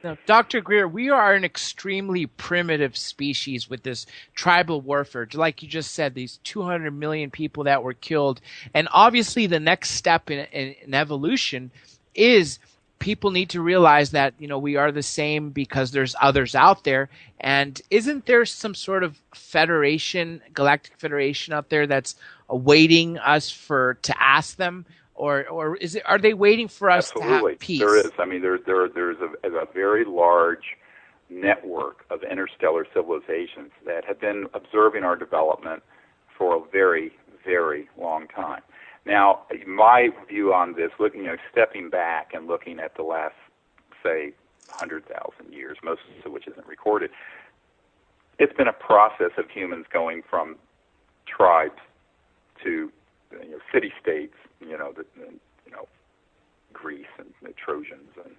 Now, Dr. Greer, we are an extremely primitive species with this tribal warfare. Like you just said, these 200 million people that were killed. And obviously the next step in evolution is people need to realize that, we are the same because there's others out there. And isn't there some sort of federation, galactic federation out there that's awaiting us to ask them? Or are they waiting for us to have peace? There is. I mean, there's a very large network of interstellar civilizations that have been observing our development for a very, very long time. Now, my view on this, stepping back and looking at the last, say, 100,000 years, most of which isn't recorded, it's been a process of humans going from tribes to city-states, Greece and the Trojans, and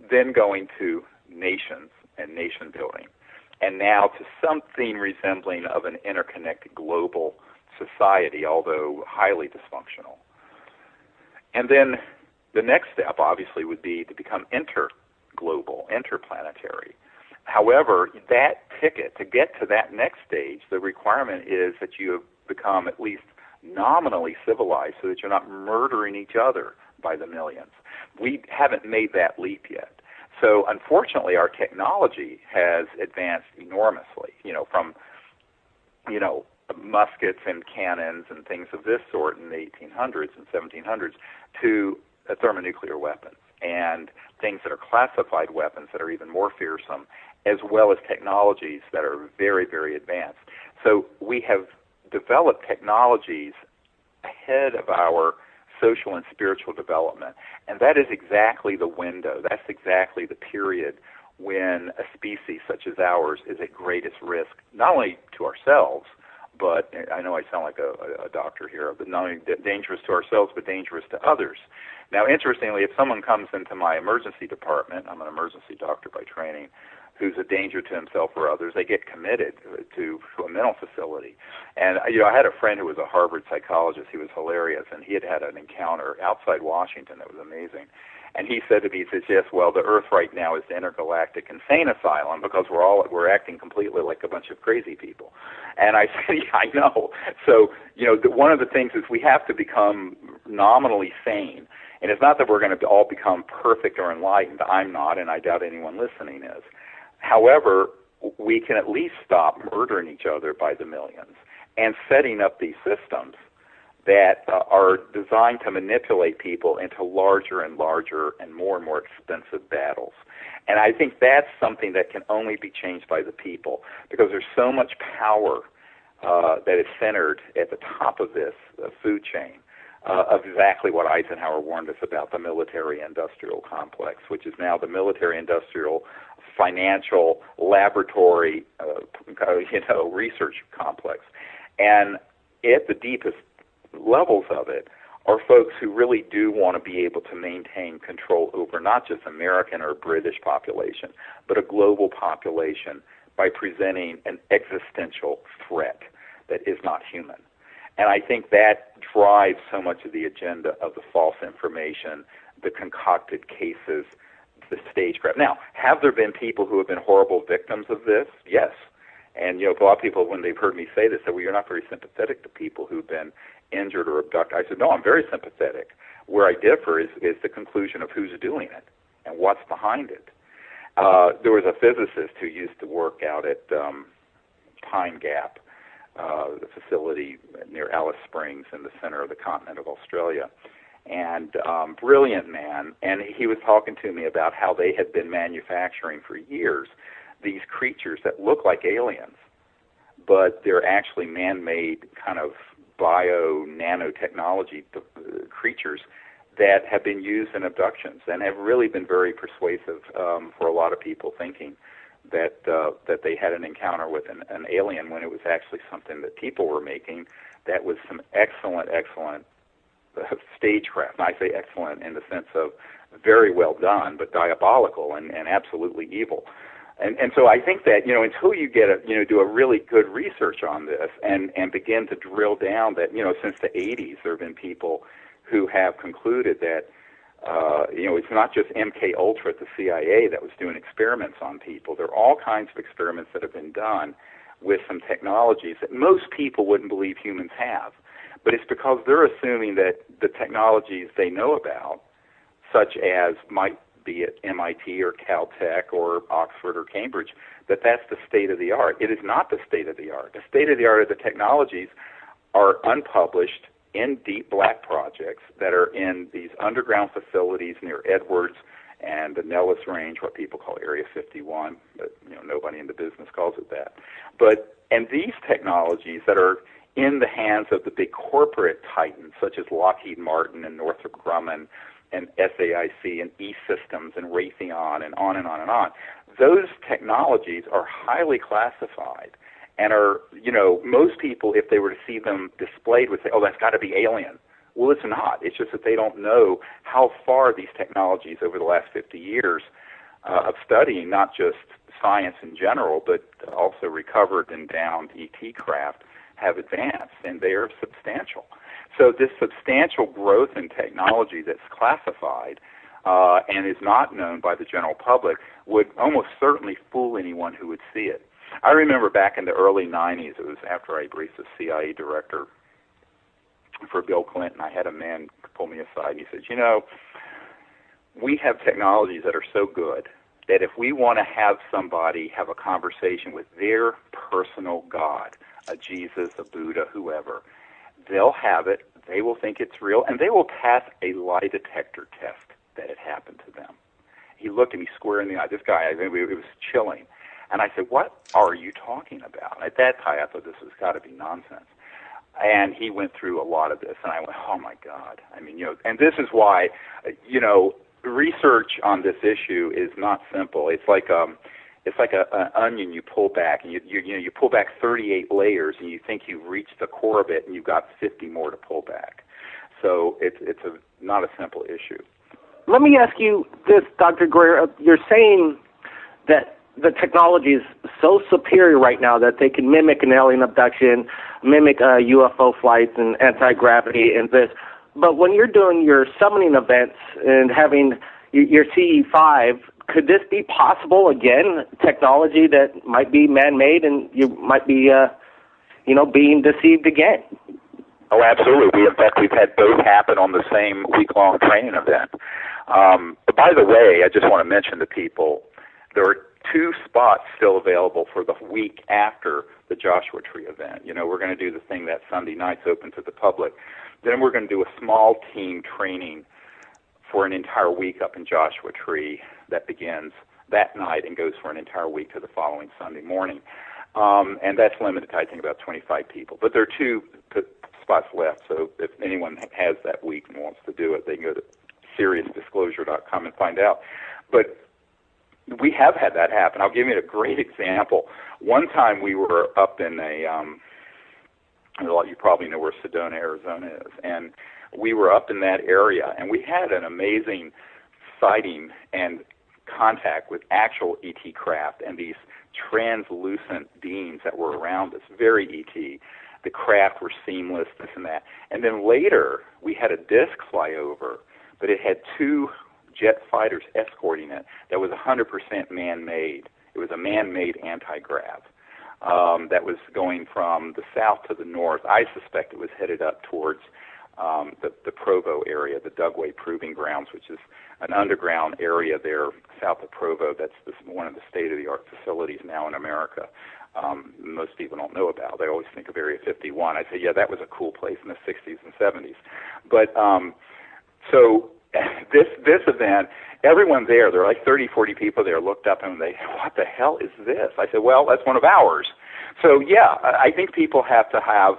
then going to nations and nation building, and now to something resembling of an interconnected global society, although highly dysfunctional. And then the next step, obviously, would be to become interglobal, interplanetary. However, that ticket, to get to that next stage, the requirement is that you have become at least nominally civilized so that you're not murdering each other by the millions. We haven't made that leap yet. So unfortunately, our technology has advanced enormously, from, muskets and cannons and things of this sort in the 1800s and 1700s to thermonuclear weapons and things that are classified weapons that are even more fearsome, as well as technologies that are very, very advanced. So we have developed technologies ahead of our social and spiritual development, and that is exactly the window. That's exactly the period when a species such as ours is at greatest risk, not only to ourselves, but I know I sound like a doctor here, but not only dangerous to ourselves, but dangerous to others. Now, interestingly, if someone comes into my emergency department, I'm an emergency doctor by training, who's a danger to himself or others, they get committed to a mental facility. And, I had a friend who was a Harvard psychologist. He was hilarious, and he had an encounter outside Washington that was amazing. And he said to me, he says, yes, well, the Earth right now is the intergalactic insane asylum because we're acting completely like a bunch of crazy people. And I said, yeah, I know. So, one of the things is we have to become nominally sane. And it's not that we're going to all become perfect or enlightened. I'm not, and I doubt anyone listening is. However, we can at least stop murdering each other by the millions and setting up these systems that are designed to manipulate people into larger and larger and more expensive battles. And I think that's something that can only be changed by the people, because there's so much power that is centered at the top of this food chain of exactly what Eisenhower warned us about, the military-industrial complex, which is now the military-industrial financial laboratory, research complex. And at the deepest levels of it are folks who really do want to be able to maintain control over not just American or British population, but a global population by presenting an existential threat that is not human. And I think that drives so much of the agenda of the false information, the concocted cases, the stagecraft. Now, have there been people who have been horrible victims of this? Yes. And, a lot of people, when they've heard me say this, say, well, you're not very sympathetic to people who've been injured or abducted. I said, no, I'm very sympathetic. Where I differ is the conclusion of who's doing it and what's behind it. There was a physicist who used to work out at Pine Gap, the facility near Alice Springs in the center of the continent of Australia, and brilliant man. And he was talking to me about how they had been manufacturing for years these creatures that look like aliens, but they're actually man-made kind of bio-nanotechnology creatures that have been used in abductions and have really been very persuasive for a lot of people thinking that they had an encounter with an alien when it was actually something that people were making that was some excellent stagecraft. And I say excellent in the sense of very well done, but diabolical and absolutely evil. And so I think that, until you get do a really good research on this and begin to drill down that, since the 80s there have been people who have concluded that, it's not just MK Ultra at the CIA that was doing experiments on people. There are all kinds of experiments that have been done with some technologies that most people wouldn't believe humans have. But it's because they're assuming that the technologies they know about, such as might be at MIT or Caltech or Oxford or Cambridge, that's the state of the art. It is not the state of the art. The state of the art of the technologies are unpublished in deep black projects that are in these underground facilities near Edwards and the Nellis Range, what people call Area 51, but nobody in the business calls it that. And these technologies that are in the hands of the big corporate titans, such as Lockheed Martin and Northrop Grumman and SAIC and E-Systems and Raytheon and on and on and on. Those technologies are highly classified and are, most people, if they were to see them displayed, would say, oh, that's got to be alien. Well, it's not. It's just that they don't know how far these technologies over the last 50 years of studying, not just science in general, but also recovered and downed ET craft, have advanced, and they are substantial. So this substantial growth in technology that's classified and is not known by the general public would almost certainly fool anyone who would see it. I remember back in the early 90s, it was after I briefed the CIA director for Bill Clinton, I had a man pull me aside and he said, we have technologies that are so good that if we want to have somebody have a conversation with their personal God, a Jesus, a Buddha, whoever, they'll have it, they will think it's real, and they will pass a lie detector test that it happened to them. He looked at me square in the eye. This guy, it was chilling. And I said, what are you talking about? At that time, I thought this has got to be nonsense. And he went through a lot of this, and I went, oh, my God. I mean, and this is why, research on this issue is not simple. It's like an onion you pull back, and you pull back 38 layers, and you think you've reached the core of it, and you've got 50 more to pull back. So it's not a simple issue. Let me ask you this, Dr. Greer. You're saying that the technology is so superior right now that they can mimic an alien abduction, mimic UFO flights and anti-gravity and this. But when you're doing your summoning events and having your CE5, could this be possible again, technology that might be man-made and you might be, being deceived again? Oh, absolutely. In fact, we've had both happen on the same week-long training event. By the way, I just want to mention to people, there are 2 spots still available for the week after the Joshua Tree event. We're going to do the thing that Sunday night's open to the public. Then we're going to do a small team training for an entire week up in Joshua Tree that begins that night and goes for an entire week to the following Sunday morning. And that's limited to, I think, about 25 people. But there are 2 spots left, so if anyone has that week and wants to do it, they can go to SeriousDisclosure.com and find out. But we have had that happen. I'll give you a great example. One time we were up in you probably know where Sedona, Arizona is, and we were up in that area, and we had an amazing sighting and contact with actual ET craft and these translucent beings that were around us, very ET. The craft were seamless, this and that. And then later, we had a disc fly over, but it had 2 jet fighters escorting it that was 100% man-made. It was a man-made anti-grav that was going from the south to the north. I suspect it was headed up towards the Provo area, the Dugway Proving Grounds, which is an underground area there south of Provo. That's one of the state-of-the-art facilities now in America. Most people don't know about. They always think of Area 51. I say, yeah, that was a cool place in the 60s and 70s. But so this event, everyone there are like 30, 40 people there, looked up and they, what the hell is this? I said, well, that's one of ours. So, yeah, I think people have to have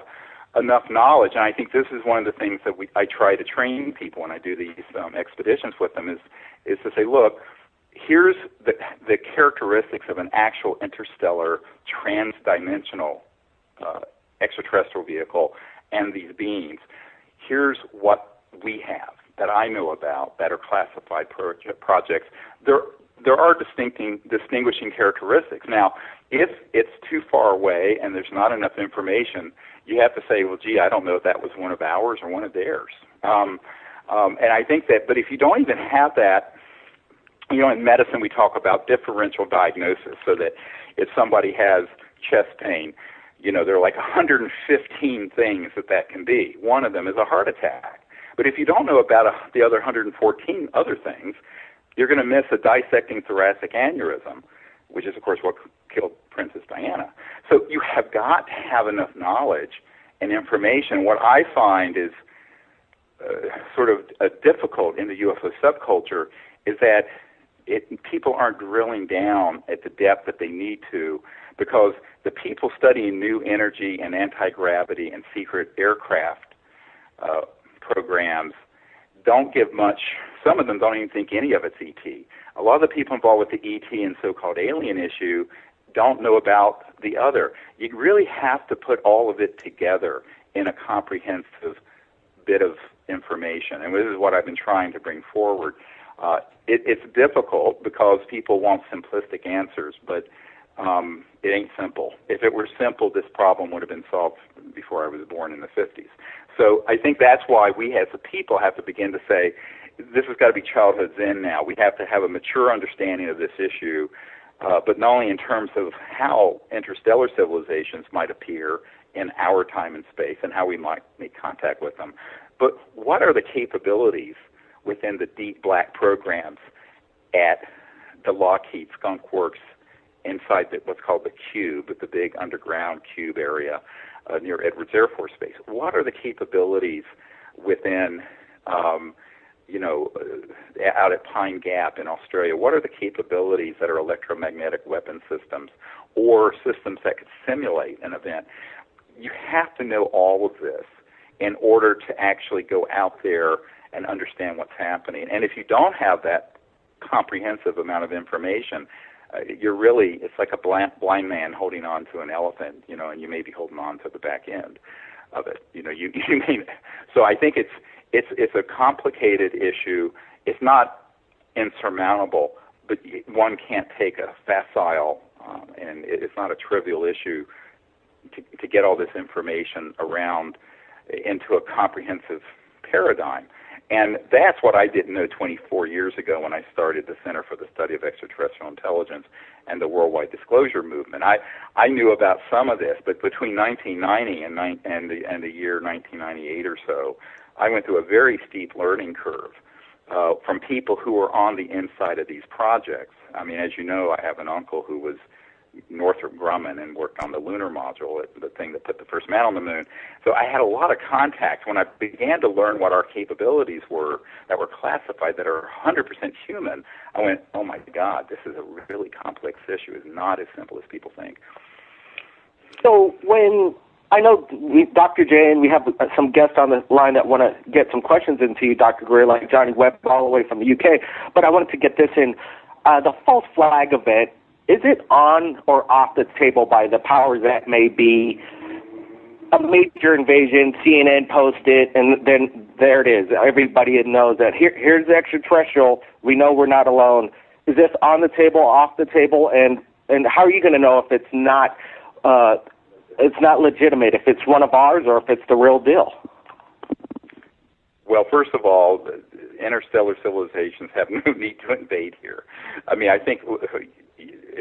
enough knowledge, and I think this is one of the things that I try to train people when I do these expeditions with them is to say, look, here's the characteristics of an actual interstellar transdimensional extraterrestrial vehicle and these beings. Here's what we have that I know about that are classified projects. There are distinguishing characteristics. Now, if it's too far away and there's not enough information, you have to say, well, gee, I don't know if that was one of ours or one of theirs. And I think that, but if you don't even have that, you know, in medicine we talk about differential diagnosis, so that if somebody has chest pain, you know, there are like 115 things that can be. One of them is a heart attack. But if you don't know about the other 114 other things, you're going to miss a dissecting thoracic aneurysm, which is, of course, what killed Princess Diana. So you have got to have enough knowledge and information. What I find is sort of difficult in the UFO subculture is that people aren't drilling down at the depth that they need to, because the people studying new energy and anti-gravity and secret aircraft programs don't give much. Some of them don't even think any of it's ET. A lot of the people involved with the ET and so-called alien issue don't know about the other. You really have to put all of it together in a comprehensive bit of information, and this is what I've been trying to bring forward. It's difficult because people want simplistic answers, but it ain't simple. If it were simple, this problem would have been solved before I was born in the 50s. So I think that's why we as a people have to begin to say, this has got to be childhood zen now. We have to have a mature understanding of this issue, but not only in terms of how interstellar civilizations might appear in our time and space and how we might make contact with them, but what are the capabilities within the deep black programs at the Lockheed Skunk Works inside what's called the Cube, the big underground cube area near Edwards Air Force Base. What are the capabilities within, out at Pine Gap in Australia? What are the capabilities that are electromagnetic weapon systems or systems that could simulate an event? You have to know all of this in order to actually go out there and understand what's happening. And if you don't have that comprehensive amount of information, it's like a blind man holding on to an elephant, and you may be holding on to the back end of it. So I think it's a complicated issue. It's not insurmountable, but one can't take a facile, and it's not a trivial issue to get all this information around into a comprehensive paradigm. And that's what I didn't know 24 years ago when I started the Center for the Study of Extraterrestrial Intelligence and the Worldwide Disclosure Movement. I knew about some of this, but between 1990 and the year 1998 or so, I went through a very steep learning curve from people who were on the inside of these projects. I mean, as you know, I have an uncle who was Northrop Grumman and worked on the lunar module, the thing that put the first man on the moon. So I had a lot of contacts. When I began to learn what our capabilities were that were classified, that are 100% human, I went, oh my God, this is a really complex issue. It's not as simple as people think. So when I know Dr. J, and we have some guests on the line that want to get some questions into you, Dr. Greer, like Johnny Webb all the way from the UK, but I wanted to get this in. The false flag event, is it on or off the table by the powers that may be? A major invasion, CNN posted, and then there it is. Everybody knows that here's the extraterrestrial. We know we're not alone. Is this on the table, off the table, and how are you going to know if it's not legitimate, if it's one of ours or if it's the real deal? Well, first of all, interstellar civilizations have no need to invade here. I mean, I think,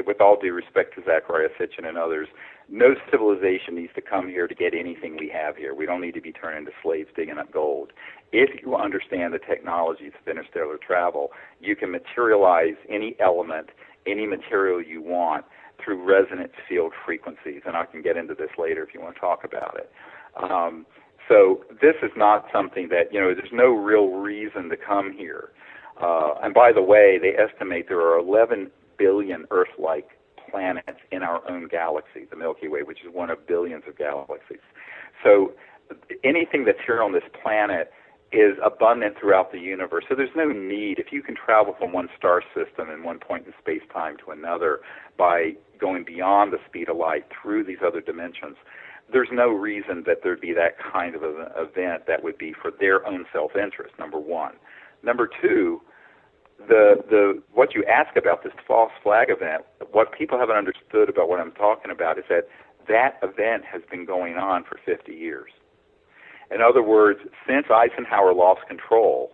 with all due respect to Zachariah Sitchin and others, no civilization needs to come here to get anything we have here. We don't need to be turned into slaves digging up gold. If you understand the technologies of interstellar travel, you can materialize any element, any material you want through resonance field frequencies, and I can get into this later if you want to talk about it. So this is not something that, there's no real reason to come here. And by the way, they estimate there are 11 billion Earth-like planets in our own galaxy, the Milky Way, which is one of billions of galaxies. So anything that's here on this planet is abundant throughout the universe. So there's no need, if you can travel from one star system in one point in space-time to another by going beyond the speed of light through these other dimensions, there's no reason that there'd be that kind of an event that would be for their own self-interest, number one. Number two, what you ask about this false flag event, what people haven't understood about what I'm talking about is that that event has been going on for 50 years. In other words, since Eisenhower lost control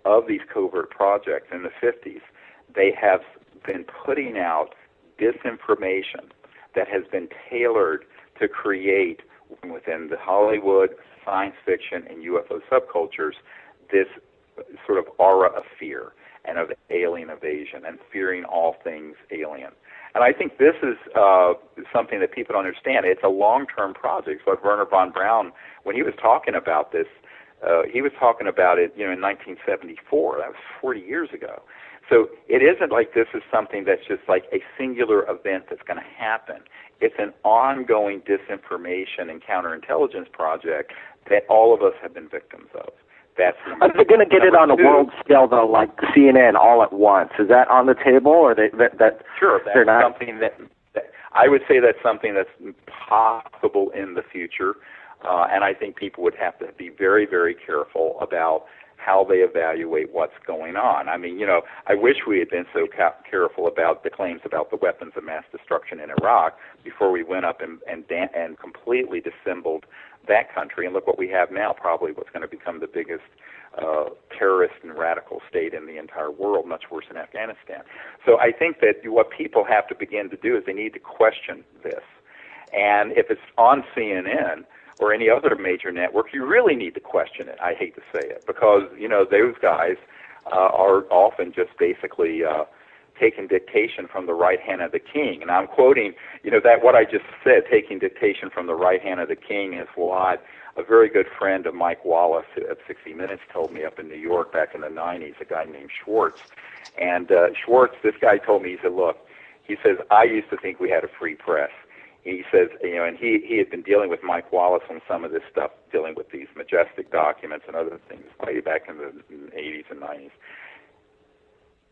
of these covert projects in the 50s, they have been putting out disinformation that has been tailored to create within the Hollywood, science fiction, and UFO subcultures this sort of aura of fear and of alien invasion and fearing all things alien. And I think this is something that people don't understand. It's a long-term project. So Werner von Braun, when he was talking about this, he was talking about it, in 1974. That was 40 years ago. So it isn't like this is something that's just like a singular event that's going to happen. It's an ongoing disinformation and counterintelligence project that all of us have been victims of. Are they going to get it on a world scale, though, like CNN all at once? Is that on the table, or Sure, that's something that I would say that's something that's possible in the future, and I think people would have to be very, very careful about how they evaluate what's going on. I mean, I wish we had been so careful about the claims about the weapons of mass destruction in Iraq before we went up and completely dissembled that country, and look what we have now, probably what's going to become the biggest terrorist and radical state in the entire world, much worse than Afghanistan. So I think that what people have to begin to do is they need to question this. And if it's on CNN or any other major network, you really need to question it. I hate to say it, because, those guys are often just basically taking dictation from the right hand of the king. And I'm quoting, that what I just said, taking dictation from the right hand of the king, is what a very good friend of Mike Wallace at 60 Minutes told me up in New York back in the 90s, a guy named Schwartz. And Schwartz, this guy told me, he said, look, he says, I used to think we had a free press. He says, and he had been dealing with Mike Wallace on some of this stuff, dealing with these majestic documents and other things way back in the 80s and 90s.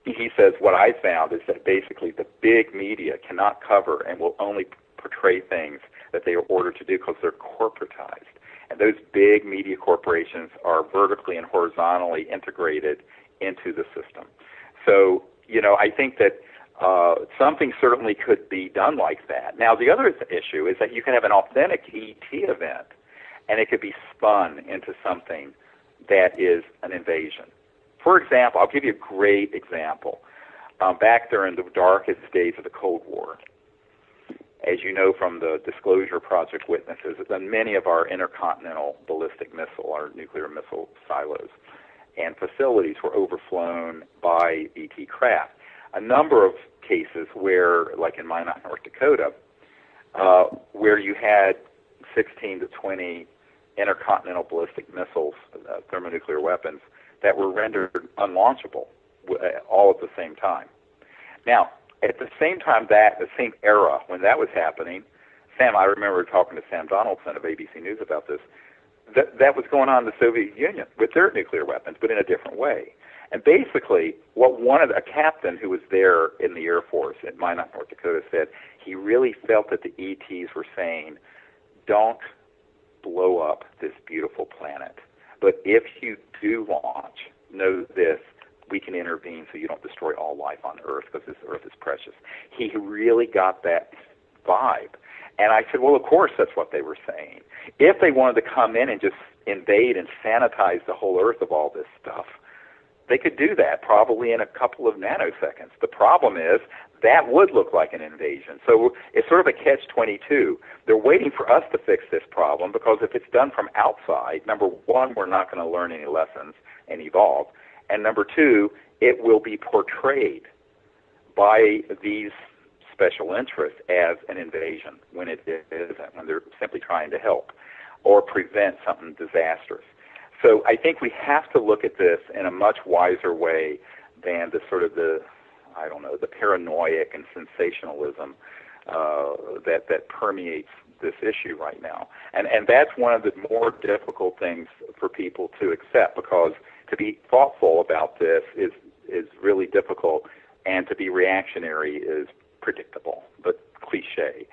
He says, what I found is that basically the big media cannot cover and will only portray things that they are ordered to do because they're corporatized. And those big media corporations are vertically and horizontally integrated into the system. So, I think that something certainly could be done like that. Now, the other issue is that you can have an authentic ET event, and it could be spun into something that is an invasion. For example, I'll give you a great example. Back during the darkest days of the Cold War, as you know from the Disclosure Project witnesses, many of our intercontinental ballistic missile, our nuclear missile silos and facilities were overflown by ET craft. A number of cases where, like in Minot, North Dakota, where you had 16 to 20 intercontinental ballistic missiles, thermonuclear weapons, that were rendered unlaunchable all at the same time. Now, at the same time, the same era when that was happening, Sam, I remember talking to Sam Donaldson of ABC News about this, that was going on in the Soviet Union with their nuclear weapons, but in a different way. And basically, what a captain who was there in the Air Force at Minot, North Dakota, said he really felt that the ETs were saying, don't blow up this beautiful planet. But if you do launch, know this, we can intervene so you don't destroy all life on Earth, because this Earth is precious. He really got that vibe. And I said, well, of course that's what they were saying. If they wanted to come in and just invade and sanitize the whole Earth of all this stuff, they could do that probably in a couple of nanoseconds. The problem is that would look like an invasion. So it's sort of a catch-22. They're waiting for us to fix this problem, because if it's done from outside, number one, we're not going to learn any lessons and evolve. And number two, it will be portrayed by these special interests as an invasion when it isn't, when they're simply trying to help or prevent something disastrous. So I think we have to look at this in a much wiser way than the sort of the paranoiac and sensationalism that permeates this issue right now. And that's one of the more difficult things for people to accept, because to be thoughtful about this is really difficult, and to be reactionary is predictable, but cliche.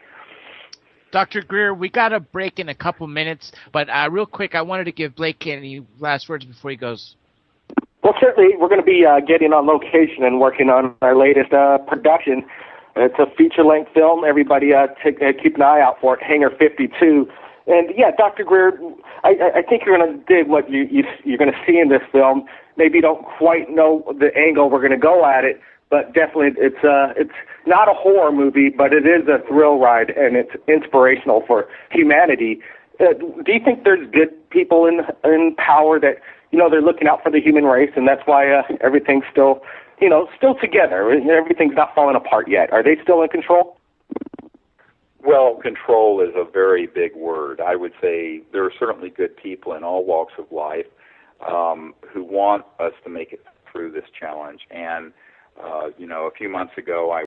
Dr. Greer, we got a break in a couple minutes, but real quick, I wanted to give Blake any last words before he goes. Well, certainly, we're going to be getting on location and working on our latest production. It's a feature-length film. Everybody keep an eye out for it, Hangar 52. And, yeah, Dr. Greer, I think you're going to dig what you're going to see in this film. Maybe you don't quite know the angle we're going to go at it, but definitely it's not a horror movie, but it is a thrill ride, and it's inspirational for humanity. Do you think there's good people in power that, they're looking out for the human race, and that's why everything's still together? Everything's not falling apart yet. Are they still in control? Well, control is a very big word. I would say there are certainly good people in all walks of life who want us to make it through this challenge. And, a few months ago, I